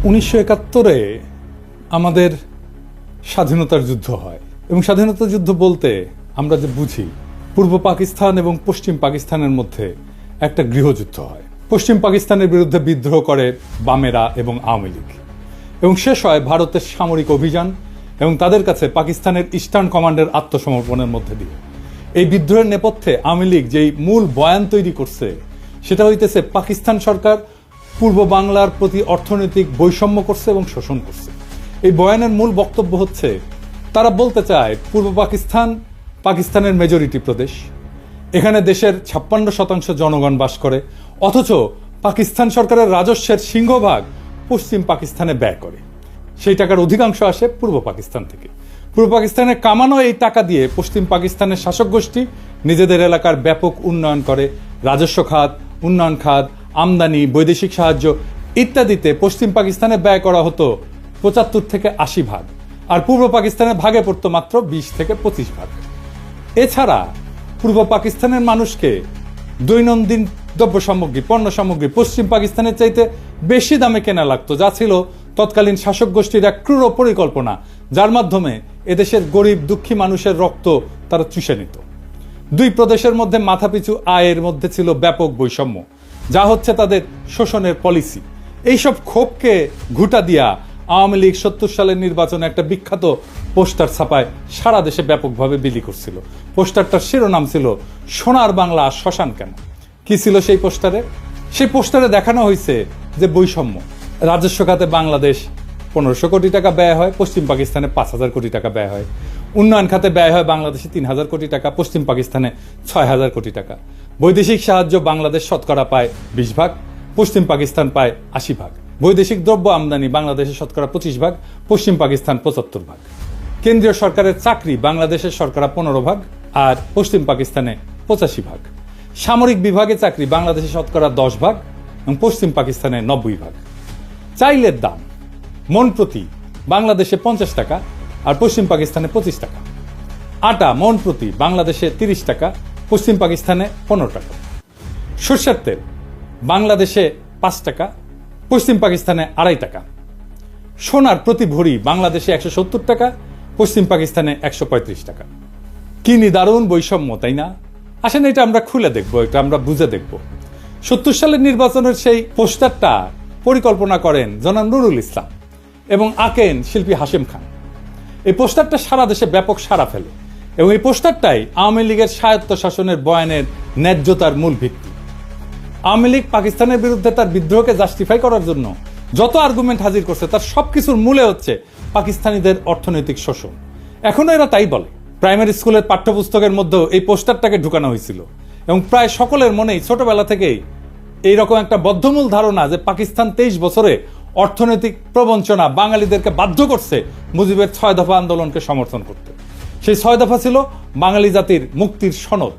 1971-এ আমাদের স্বাধীনতার যুদ্ধ হয় এবং স্বাধীনতা যুদ্ধ বলতে আমরা যে বুঝি পূর্ব পাকিস্তান এবং পশ্চিম পাকিস্তানের মধ্যে একটা গৃহযুদ্ধ হয়। পশ্চিম পাকিস্তানের বিরুদ্ধে বিদ্রোহ করে বামেরা এবং আওয়ামী লীগ এবং শেষ হয় ভারতের সামরিক অভিযান এবং তাদের কাছে পাকিস্তানের ইস্টার্ন কমান্ডের আত্মসমর্পণের মধ্যে দিয়ে। এই বিদ্রোহের নেপথ্যে আওয়ামী লীগ যেই মূল বয়ান তৈরি করছে সেটা হইতেছে পাকিস্তান সরকার পূর্ব বাংলার প্রতি অর্থনৈতিক বৈষম্য করছে এবং শোষণ করছে। এই বয়ানের মূল বক্তব্য হচ্ছে তারা বলতে চায় পূর্ব পাকিস্তান পাকিস্তানের মেজরিটি প্রদেশ, এখানে দেশের 56% জনগণ বাস করে, অথচ পাকিস্তান সরকারের রাজস্বের সিংহভাগ পশ্চিম পাকিস্তানে ব্যয় করে। সেই টাকার অধিকাংশ আসে পূর্ব পাকিস্তান থেকে। পূর্ব পাকিস্তানের কামানো এই টাকা দিয়ে পশ্চিম পাকিস্তানের শাসক গোষ্ঠী নিজেদের এলাকার ব্যাপক উন্নয়ন করে। রাজস্ব খাত, উন্নয়ন খাত, আমদানি, বৈদেশিক সাহায্য ইত্যাদিতে পশ্চিম পাকিস্তানে ব্যয় করা হতো 75 থেকে 80 ভাগ, আর পূর্ব পাকিস্তানের ভাগে পড়তো মাত্র 20 থেকে 25 ভাগ। এছাড়া পূর্ব পাকিস্তানের মানুষকে দৈনন্দিন দ্রব্য সামগ্রী, পণ্য সামগ্রী পশ্চিম পাকিস্তানের চাইতে বেশি দামে কেনা লাগতো, যা ছিল তৎকালীন শাসক গোষ্ঠীর এক ক্রূর পরিকল্পনা, যার মাধ্যমে এদেশের গরিব দুঃখী মানুষের রক্ত তারা চুষে নিত। দুই প্রদেশের মধ্যে মাথাপিছু আয়ের মধ্যে ছিল ব্যাপক বৈষম্য, যা হচ্ছে তাদের শোষণের পলিসি। এইসব ক্ষোভকে ঘুঁটা দিয়া আওয়ামী লীগ 70 সালের নির্বাচনে একটা বিখ্যাত পোস্টার ছাপায় সারা দেশে ব্যাপকভাবে বিলি করছিল। পোস্টারটার শিরোনাম ছিল সোনার বাংলা শ্মশান কেন। কি ছিল সেই পোস্টারে? সেই পোস্টারে দেখানো হয়েছে যে বৈষম্য। রাজস্ব খাতে বাংলাদেশ 1500 কোটি টাকা ব্যয় হয়, পশ্চিম পাকিস্তানে 5000 কোটি টাকা ব্যয় হয়। উন্নয়ন খাতে ব্যয় হয় বাংলাদেশে 3000 কোটি টাকা, পশ্চিম পাকিস্তানে 6000 কোটি টাকা। বৈদেশিক সাহায্য বাংলাদেশ শতকরা পায় 20 ভাগ, পশ্চিম পাকিস্তান পায় 80 ভাগ। বৈদেশিক দ্রব্য আমদানি বাংলাদেশের শতকরা 25 ভাগ, পশ্চিম পাকিস্তান 75 ভাগ। কেন্দ্রীয় সরকারের চাকরি বাংলাদেশের শতকরা 15 ভাগ আর পশ্চিম পাকিস্তানে 85 ভাগ। সামরিক বিভাগে চাকরি বাংলাদেশে শতকরা 10 ভাগ এবং পশ্চিম পাকিস্তানে 90 ভাগ। চাইলের দাম মন প্রতি বাংলাদেশে 50 টাকা আর পশ্চিম পাকিস্তানে 25 টাকা। আটা মন প্রতি বাংলাদেশে 30 টাকা, পশ্চিম পাকিস্তানে 15 টাকা। সরষের তেল বাংলাদেশে 5 টাকা, পশ্চিম পাকিস্তানে 2.5 টাকা। সোনার প্রতি ভরি বাংলাদেশে 170 টাকা, পশ্চিম পাকিস্তানে 135 টাকা। কি নিদারুণ বৈষম্য, তাই না? আসেন এটা আমরা খুলে দেখবো, এটা আমরা বুঝে দেখবো। 70 সালের নির্বাচনের সেই পোস্টারটা পরিকল্পনা করেন জনাব নুরুল ইসলাম এবং আঁকেন শিল্পী হাশেম খান। এই পোস্টারটা সারা দেশে ব্যাপক সাড়া ফেলে এবং এই পোস্টারটাই আওয়ামী লীগের স্বায়ত্ত শাসনের বয়ানের ন্যায্যতার মূল ভিত্তি। আওয়ামী লীগ পাকিস্তানের বিরুদ্ধে তার বিদ্রোহকে জাস্টিফাই করার জন্য যত আর্গুমেন্ট হাজির করছে তার সবকিছুর মূলে হচ্ছে পাকিস্তানিদের অর্থনৈতিক শোষণ। এখনো এরা তাই বলে। প্রাইমারি স্কুলের পাঠ্যপুস্তকের মধ্যেও এই পোস্টারটাকে ঢুকানো হয়েছিল এবং প্রায় সকলের মনেই ছোটবেলা থেকেই এইরকম একটা বদ্ধমূল ধারণা যে পাকিস্তান 23 বছরে অর্থনৈতিক প্রবঞ্চনা বাঙালিদেরকে বাধ্য করছে মুজিবের 6 দফা আন্দোলনকে সমর্থন করতে। সেই 6 দফা ছিল বাঙালি জাতির মুক্তির সনদ।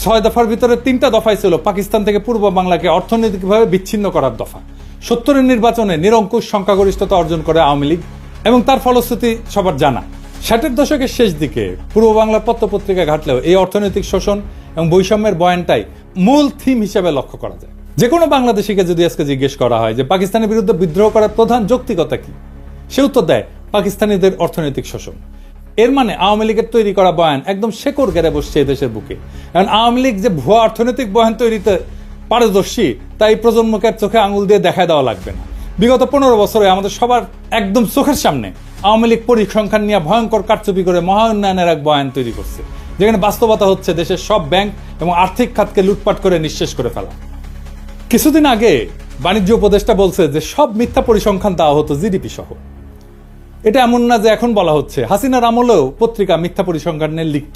6 দফার ভিতরে 3টা দফাই ছিল পাকিস্তান থেকে পূর্ব বাংলাকে অর্থনৈতিকভাবে বিচ্ছিন্ন করার দফা। 70-এর নির্বাচনে নিরঙ্কুশ সংখ্যাগরিষ্ঠতা অর্জন করে আওয়ামী লীগ এবং তার ফলশ্রুতি সবার জানা। 60-এর দশকের শেষ দিকে পূর্ব বাংলার পত্রপত্রিকা ঘাটলেও এই অর্থনৈতিক শোষণ এবং বৈষম্যের বয়ানটাই মূল থিম হিসেবে লক্ষ্য করা যায়। যে কোনো বাংলাদেশিকে যদি আজকে জিজ্ঞেস করা হয় যে পাকিস্তানের বিরুদ্ধে বিদ্রোহ করার প্রধান যৌক্তিকতা কি, সে উত্তর দেয় পাকিস্তানিদের অর্থনৈতিক শোষণ। এর মানে আওয়ামী লীগের তৈরি করা বয়ান একদম শেকড় গেড়ে বসছে এই দেশের বুকে। কারণ আওয়ামী লীগ যে ভুয়া অর্থনৈতিক বয়ান তৈরিতে পারদর্শী তাই প্রজন্মকে চোখে আঙুল দিয়ে দেখায় দেওয়া লাগবে না। বিগত 15 বছরে আমাদের সবার একদম চোখের সামনে আওয়ামী লীগ পরিসংখ্যান নিয়ে ভয়ঙ্কর কারচুপি করে মহা উন্নয়নের এক বয়ান তৈরি করছে, যেখানে বাস্তবতা হচ্ছে দেশের সব ব্যাংক এবং আর্থিক খাতকে লুটপাট করে নিঃশেষ করে ফেলা। কিছুদিন আগে বাণিজ্য উপদেষ্টা বলছে যে সব মিথ্যা পরিসংখ্যান দেওয়া হতো জিডিপি সহ। এটা এমন না যে এখন বলা হচ্ছে, হাসিনার আমলেও পত্রিকা মিথ্যা পরিসংখ্যান নিয়ে লিখত।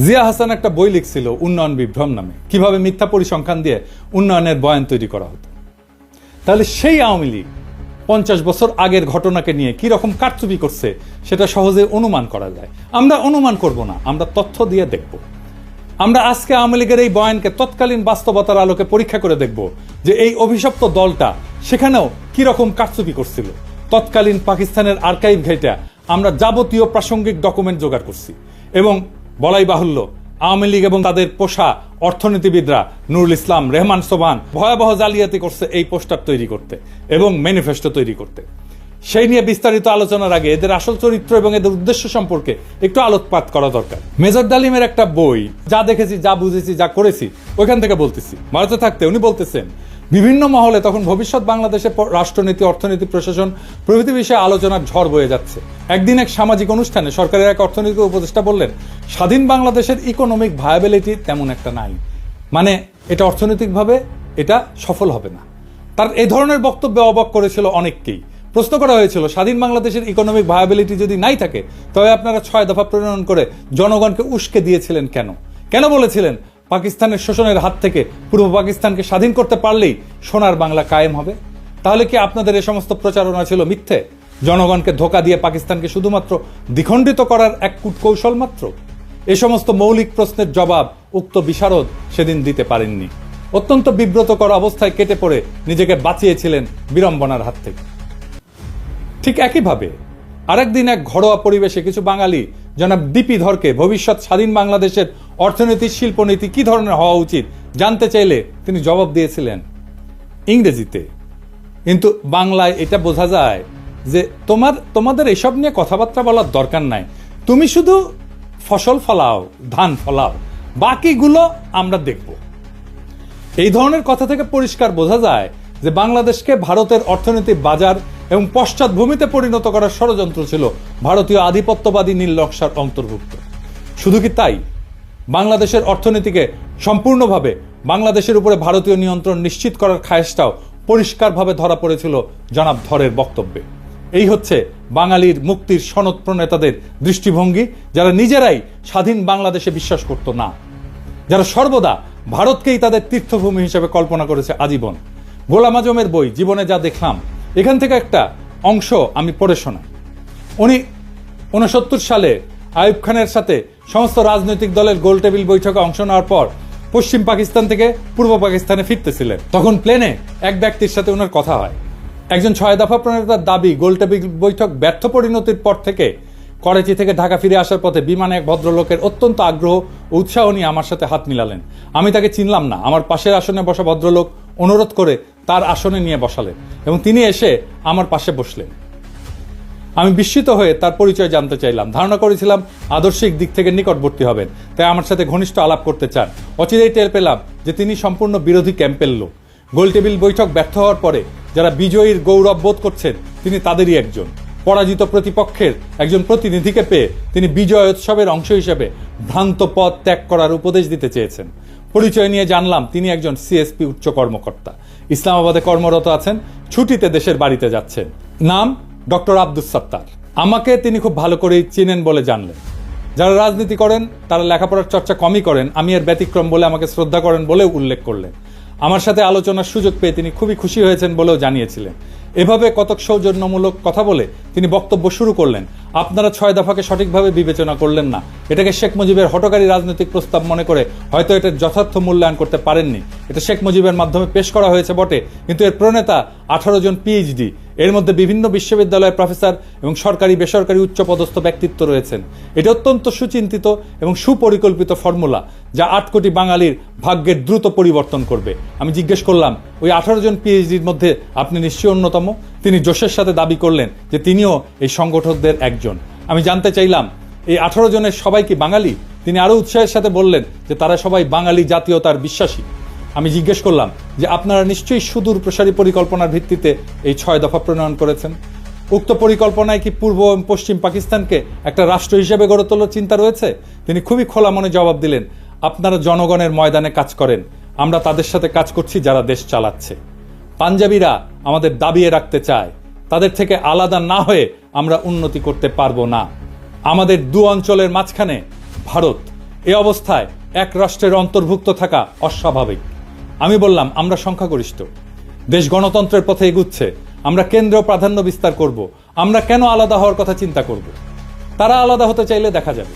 জিয়া হাসান একটা বই লিখছিল উন্নয়ন বিভ্রম নামে, কিভাবে মিথ্যা পরিসংখ্যান দিয়ে উন্নয়নের বয়ান তৈরি করা হতো। তাহলে সেই আওয়ামী লীগ 50 বছর আগের ঘটনাকে নিয়ে কি রকম কারচুপি করছে সেটা সহজে অনুমান করা যায়। আমরা অনুমান করব না, আমরা তথ্য দিয়ে দেখব। আমরা আজকে আওয়ামী লীগের এই বয়ানকে তৎকালীন বাস্তবতার আলোকে পরীক্ষা করে দেখব যে এই অভিশপ্ত দলটা সেখানেও কি রকম কারচুপি করছিল। তৎকালীন পাকিস্তানের আর্কাইভ ঘেঁটে আমরা যাবতীয় প্রাসঙ্গিক ডকুমেন্ট জোগাড় করছি এবং বলাই বাহুল্য আওয়ামী লীগ এবং তাদের পোষা অর্থনীতিবিদরা নুরুল ইসলাম, রেহমান সোবহান ভয়াবহ জালিয়াতি করছে এই পোস্টার তৈরি করতে এবং ম্যানিফেস্টো তৈরি করতে। সেই নিয়ে বিস্তারিত আলোচনার আগে এদের আসল চরিত্র এবং এদের উদ্দেশ্য সম্পর্কে একটু আলোকপাত করা দরকার। মেজর ডালিমের একটা বই, যা দেখেছি, যা বুঝেছি, যা করেছি, ওইখান থেকে বলতেছি। ভারতে থাকতে উনি বলতেছেন বিভিন্ন মহলে তখন ভবিষ্যৎ বাংলাদেশের রাষ্ট্রনীতি, অর্থনীতি, প্রশাসন প্রভৃতি বিষয়ে আলোচনার ঝড় বয়ে যাচ্ছে। একদিন এক সামাজিক অনুষ্ঠানে সরকারের এক অর্থনৈতিক উপদেষ্টা বললেন, স্বাধীন বাংলাদেশের ইকোনমিক ভায়াবিলিটি তেমন একটা নাই, মানে এটা অর্থনৈতিকভাবে এটা সফল হবে না। তার এই ধরনের বক্তব্যে অবাক করেছিল অনেককেই। প্রশ্ন করা হয়েছিল, স্বাধীন বাংলাদেশের ইকোনমিক ভায়াবিলিটি যদি নাই থাকে তবে আপনারা 6 দফা প্রণয়ন করে জনগণকে উস্কে দিয়েছিলেন কেন? কেন বলেছিলেন পাকিস্তানের শোষণের হাত থেকে পূর্ব পাকিস্তানকে স্বাধীন করতে পারলেই সোনার বাংলা কায়েম হবে? তাহলে কি আপনাদের এই সমস্ত প্রচারণা ছিল মিথ্যে? জনগণকে ধোঁকা দিয়ে পাকিস্তানকে শুধুমাত্র দ্বিখণ্ডিত করার এক কূটকৌশল মাত্র? এই সমস্ত মৌলিক প্রশ্নের জবাব উক্ত বিশারদ সেদিন দিতে পারেননি। অত্যন্ত বিব্রতকর অবস্থায় কেটে পড়ে নিজেকে বাঁচিয়েছিলেন বিড়ম্বনার হাত থেকে। ঠিক একইভাবে আরেকদিন এক ঘরোয়া পরিবেশে কিছু বাঙালি জনাব ডিপি ধরকে ভবিষ্যৎ স্বাধীন বাংলাদেশের অর্থনীতি, শিল্পনীতি কি ধরনের হওয়া উচিত জানতে চাইলে তিনি জবাব দিয়েছিলেন ইংরেজিতে। কিন্তু বাংলায় এটা বোঝা যায় যে তোমাদের এসব নিয়ে কথাবার্তা বলার দরকার নাই, তুমি শুধু ফসল ফলাও, ধান ফলাও, বাকিগুলো আমরা দেখব। এই ধরনের কথা থেকে পরিষ্কার বোঝা যায় যে বাংলাদেশকে ভারতের অর্থনৈতিক বাজার এবং পশ্চাৎভূমিতে পরিণত করার ষড়যন্ত্র ছিল ভারতীয় আধিপত্যবাদী নীল নকশার অন্তর্ভুক্ত। শুধু কি তাই, বাংলাদেশের অর্থনীতিকে সম্পূর্ণভাবে বাংলাদেশের উপরে ভারতীয় নিয়ন্ত্রণ নিশ্চিত করার খায়েশটাও পরিষ্কারভাবে ধরা পড়েছিল জনাব ধরের বক্তব্যে। এই হচ্ছে বাঙালির মুক্তির সনদ প্রণেতাদের দৃষ্টিভঙ্গি, যারা নিজেরাই স্বাধীন বাংলাদেশে বিশ্বাস করত না, যারা সর্বদা ভারতকেই তাদের তীর্থভূমি হিসেবে কল্পনা করেছে আজীবন। গোলাম আজমের বই জীবনে যা দেখলাম, এখান থেকে একটা অংশ আমি পড়ে শোনাই। উনি 69 সালে আইয়ুব খানের সাথে সমস্ত রাজনৈতিক দলের গোলটেবিল বৈঠকে অংশ নেওয়ার পর পশ্চিম পাকিস্তান থেকে পূর্ব পাকিস্তানে ফিরতেছিলেন। তখন প্লেনে এক ব্যক্তির সাথে ওনার কথা হয়। একজন 6 দফা প্রণেতার দাবি, গোলটেবিল বৈঠক ব্যর্থ পরিণতির পর থেকে করাচি থেকে ঢাকা ফিরে আসার পথে বিমানে এক ভদ্রলোকের অত্যন্ত আগ্রহ ও উৎসাহ নিয়ে আমার সাথে হাত মিলালেন। আমি তাকে চিনলাম না। আমার পাশের আসনে বসা ভদ্রলোক অনুরোধ করে তার আসনে নিয়ে বসালেন এবং তিনি এসে আমার পাশে বসলেন। আমি বিস্মিত হয়ে তার পরিচয় জানতে চাইলাম। ধারণা করেছিলাম আদর্শিক দিক থেকে নিকটবর্তী হবেন, তাই আমার সাথে ঘনিষ্ঠ আলাপ করতে চান। অচিরেই টের পেলাম যে তিনি সম্পূর্ণ বিরোধী ক্যাম্পের লোক। গোলটেবিল বৈঠক ব্যর্থ হওয়ার পরে যারা বিজয়ীর গৌরব বোধ করছেন তিনি তাদেরই একজন। পরাজিত প্রতিপক্ষের একজন প্রতিনিধিকে পেয়ে তিনি বিজয় উৎসবের অংশ হিসেবে ভ্রান্ত পথ ত্যাগ করার উপদেশ দিতে চেয়েছেন। পরিচয় নিয়ে জানলাম তিনি একজন সিএসপি উচ্চ কর্মকর্তা, ইসলামাবাদে কর্মরত আছেন, ছুটিতে দেশের বাড়িতে যাচ্ছেন। নাম ডক্টর আব্দুস সাত্তার। আমাকে তিনি খুব ভালো করেই চিনেন বলে জানলেন। যারা রাজনীতি করেন তারা লেখাপড়ার চর্চা কমই করেন, আমি এর ব্যতিক্রম বলে আমাকে শ্রদ্ধা করেন বলেও উল্লেখ করলেন। আমার সাথে আলোচনার সুযোগ পেয়ে তিনি খুবই খুশি হয়েছেন বলেও জানিয়েছিলেন। এভাবে কতক সৌজন্যমূলক কথা বলে তিনি বক্তব্য শুরু করলেন। আপনারা 6 দফাকে সঠিকভাবে বিবেচনা করলেন না, এটাকে শেখ মুজিবের হঠকারী রাজনৈতিক প্রস্তাব মনে করে হয়তো এটার যথার্থ মূল্যায়ন করতে পারেননি। এটা শেখ মুজিবের মাধ্যমে পেশ করা হয়েছে বটে, কিন্তু এর প্রণেতা 18 জন পিএইচডি, এর মধ্যে বিভিন্ন বিশ্ববিদ্যালয়ের প্রফেসর এবং সরকারি বেসরকারি উচ্চপদস্থ ব্যক্তিত্ব রয়েছেন। এটা অত্যন্ত সুচিন্তিত এবং সুপরিকল্পিত ফর্মুলা, যা 8 কোটি বাঙালির ভাগ্যের দ্রুত পরিবর্তন করবে। আমি জিজ্ঞেস করলাম, ওই 18 জন পিএইচডির মধ্যে আপনি নিশ্চয়ই অন্যতম? তিনি জোশের সাথে দাবি করলেন যে তিনিও এই সংগঠকদের একজন। আমি জানতে চাইলাম, এই 18 জনের সবাই কি বাঙালি? তিনি আরো উৎসাহের সাথে বললেন যে তারা সবাই বাঙালি জাতীয়তার বিশ্বাসী। আমি জিজ্ঞেস করলাম যে আপনারা নিশ্চয়ই সুদূর প্রসারী পরিকল্পনার ভিত্তিতে এই 6 দফা প্রণয়ন করেছেন। উক্ত পরিকল্পনায় কি পূর্ব এবং পশ্চিম পাকিস্তানকে একটা রাষ্ট্র হিসেবে গড়ে তোলার চিন্তা রয়েছে? তিনি খুবই খোলা মনে জবাব দিলেন, আপনারা জনগণের ময়দানে কাজ করেন, আমরা তাদের সাথে কাজ করছি যারা দেশ চালাচ্ছে। পাঞ্জাবিরা আমাদের দাবিয়ে রাখতে চায়, তাদের থেকে আলাদা না হয়ে আমরা উন্নতি করতে পারবো না। আমাদের 2 অঞ্চলের মাঝখানে ভারত, এ অবস্থায় এক রাষ্ট্রের অন্তর্ভুক্ত থাকা অস্বাভাবিক। আমি বললাম, আমরা সংখ্যাগরিষ্ঠ, দেশ গণতন্ত্রের পথে এগুচ্ছে, আমরা কেন্দ্রীয় প্রাধান্য বিস্তার করব, আমরা কেন আলাদা হওয়ার কথা চিন্তা করব? তারা আলাদা হতে চাইলে দেখা যাবে।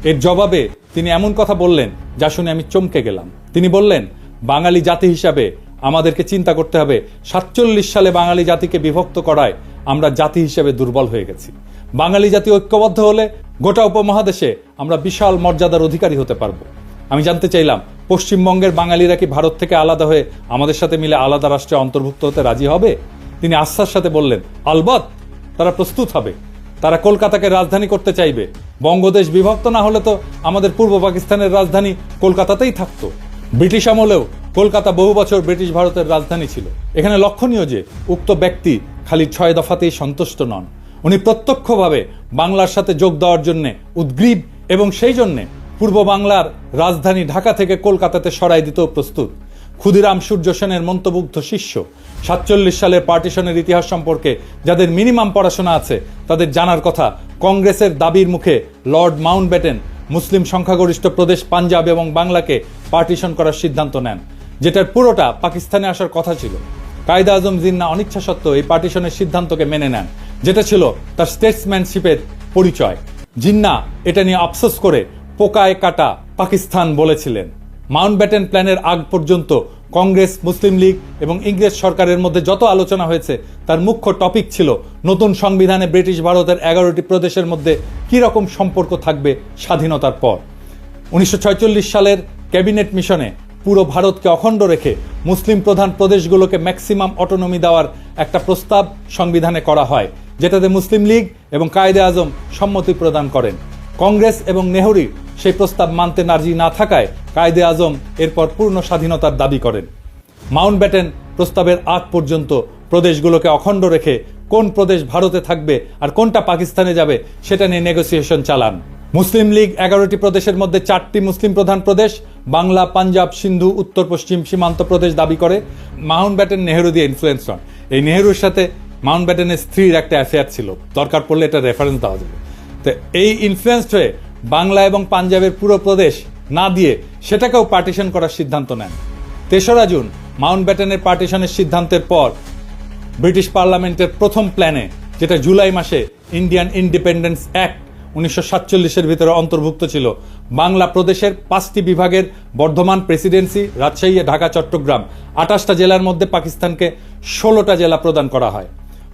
এর জবাবে তিনি এমন কথা বললেন যা শুনে আমি চমকে গেলাম। তিনি বললেন, বাঙালি জাতি হিসাবে আমাদেরকে চিন্তা করতে হবে 47 সালে বাঙালি জাতিকে বিভক্ত করায় আমরা জাতি হিসেবে দুর্বল হয়ে গেছি। বাঙালি জাতি ঐক্যবদ্ধ হলে গোটা উপমহাদেশে আমরা বিশাল মর্যাদার অধিকারী হতে পারবো। আমি জানতে চাইলাম, পশ্চিমবঙ্গের বাঙালিরা কি ভারত থেকে আলাদা হয়ে আমাদের সাথে মিলে আলাদা রাষ্ট্রে অন্তর্ভুক্ত হতে রাজি হবে? তিনি আস্থার সাথে বললেন, আলবৎ তারা প্রস্তুত হবে। তারা কলকাতাকে রাজধানী করতে চাইবে। বঙ্গদেশ বিভক্ত না হলে তো আমাদের পূর্ব পাকিস্তানের রাজধানী কলকাতাতেই থাকতো। ব্রিটিশ আমলেও কলকাতা বহু বছর ব্রিটিশ ভারতের রাজধানী ছিল। এখানে লক্ষণীয় যে উক্ত ব্যক্তি খালি 6 দফাতেই সন্তুষ্ট নন, উনি প্রত্যক্ষভাবে বাংলার সাথে যোগ দেওয়ার জন্য উদ্গ্রীব এবং সেই জন্যে পূর্ব বাংলার রাজধানী ঢাকা থেকে কলকাতাতে সরাই দিতেও প্রস্তুত। ক্ষুদিরাম সূর্য সেনের মন্ত্রমুগ্ধ শিষ্য। 47 সালের পার্টিশনের ইতিহাস সম্পর্কে যাদের মিনিমাম পড়াশোনা আছে তাদের জানার কথা, কংগ্রেসের দাবির মুখে লর্ড মাউন্টব্যাটেন মুসলিম সংখ্যাগরিষ্ঠ প্রদেশ পাঞ্জাব এবং বাংলাকে পার্টিশন করার সিদ্ধান্ত নেন, যেটার পুরোটা পাকিস্তানে আসার কথা ছিল। কায়েদে আজম জিন্নাহ অনিচ্ছা সত্ত্বেও এই পার্টিশনের সিদ্ধান্তকে মেনে নেন, যেটা ছিল তার স্টেটসম্যানশিপের পরিচয়। জিন্নাহ এটা নিয়ে আফসোস করে পোকায় কাটা পাকিস্তান বলেছিলেন। মাউন্টব্যাটেন প্ল্যানের আগ পর্যন্ত কংগ্রেস, মুসলিম লীগ এবং ইংরেজ সরকারের মধ্যে যত আলোচনা হয়েছে তার মুখ্য টপিক ছিল নতুন সংবিধানে ব্রিটিশ ভারতের 11টি প্রদেশের মধ্যে কি রকম সম্পর্ক থাকবে স্বাধীনতার পর। 1946 সালের ক্যাবিনেট মিশনে পুরো ভারতকে অখণ্ড রেখে মুসলিম প্রধান প্রদেশগুলোকে ম্যাক্সিমাম অটোনমি দেওয়ার একটা প্রস্তাব সংবিধানে করা হয়, যেটাতে মুসলিম লীগ এবং কায়েদে আজম সম্মতি প্রদান করেন। কংগ্রেস এবং নেহরু সেই প্রস্তাব মানতে রাজি না থাকায় কায়েদে আজম এরপর পূর্ণ স্বাধীনতার দাবি করেন। মাউন্টব্যাটেন প্রস্তাবের আগ পর্যন্ত প্রদেশগুলোকে অখণ্ড রেখে কোন প্রদেশ ভারতে থাকবে আর কোনটা পাকিস্তানে যাবে সেটা নিয়ে নেগোসিয়েশন চালান। মুসলিম লীগ 11টি প্রদেশের মধ্যে 4টি মুসলিম প্রধান প্রদেশ বাংলা, পাঞ্জাব, সিন্ধু, উত্তর পশ্চিম সীমান্ত প্রদেশ দাবি করে। মাউন্টব্যাটেন নেহরু দিয়ে ইনফ্লুয়েন্স হন। এই নেহরুর সাথে মাউন্টব্যাটেনের স্ত্রীর একটা অ্যাফেয়ার ছিল, দরকার পড়লে এটা রেফারেন্স দেওয়া যাবে। তো এই ইনফ্লুয়েন্সড হয়ে বাংলা এবং পাঞ্জাবের পুরো প্রদেশ না দিয়ে সেটাকেও পার্টিশন করার সিদ্ধান্ত নেন। 3রা জুন মাউন্টব্যাটেনের পার্টিশনের সিদ্ধান্তের পর ব্রিটিশ পার্লামেন্টের প্রথম প্ল্যানে, যেটা জুলাই মাসে ইন্ডিয়ান ইন্ডিপেন্ডেন্স অ্যাক্ট 1947-এর ভিতরে অন্তর্ভুক্ত ছিল, বাংলা প্রদেশের 5টি বিভাগের বর্ধমান প্রেসিডেন্সি, রাজশাহী, ঢাকা, চট্টগ্রাম 28টা জেলার মধ্যে পাকিস্তানকে 16টা জেলা প্রদান করা হয়।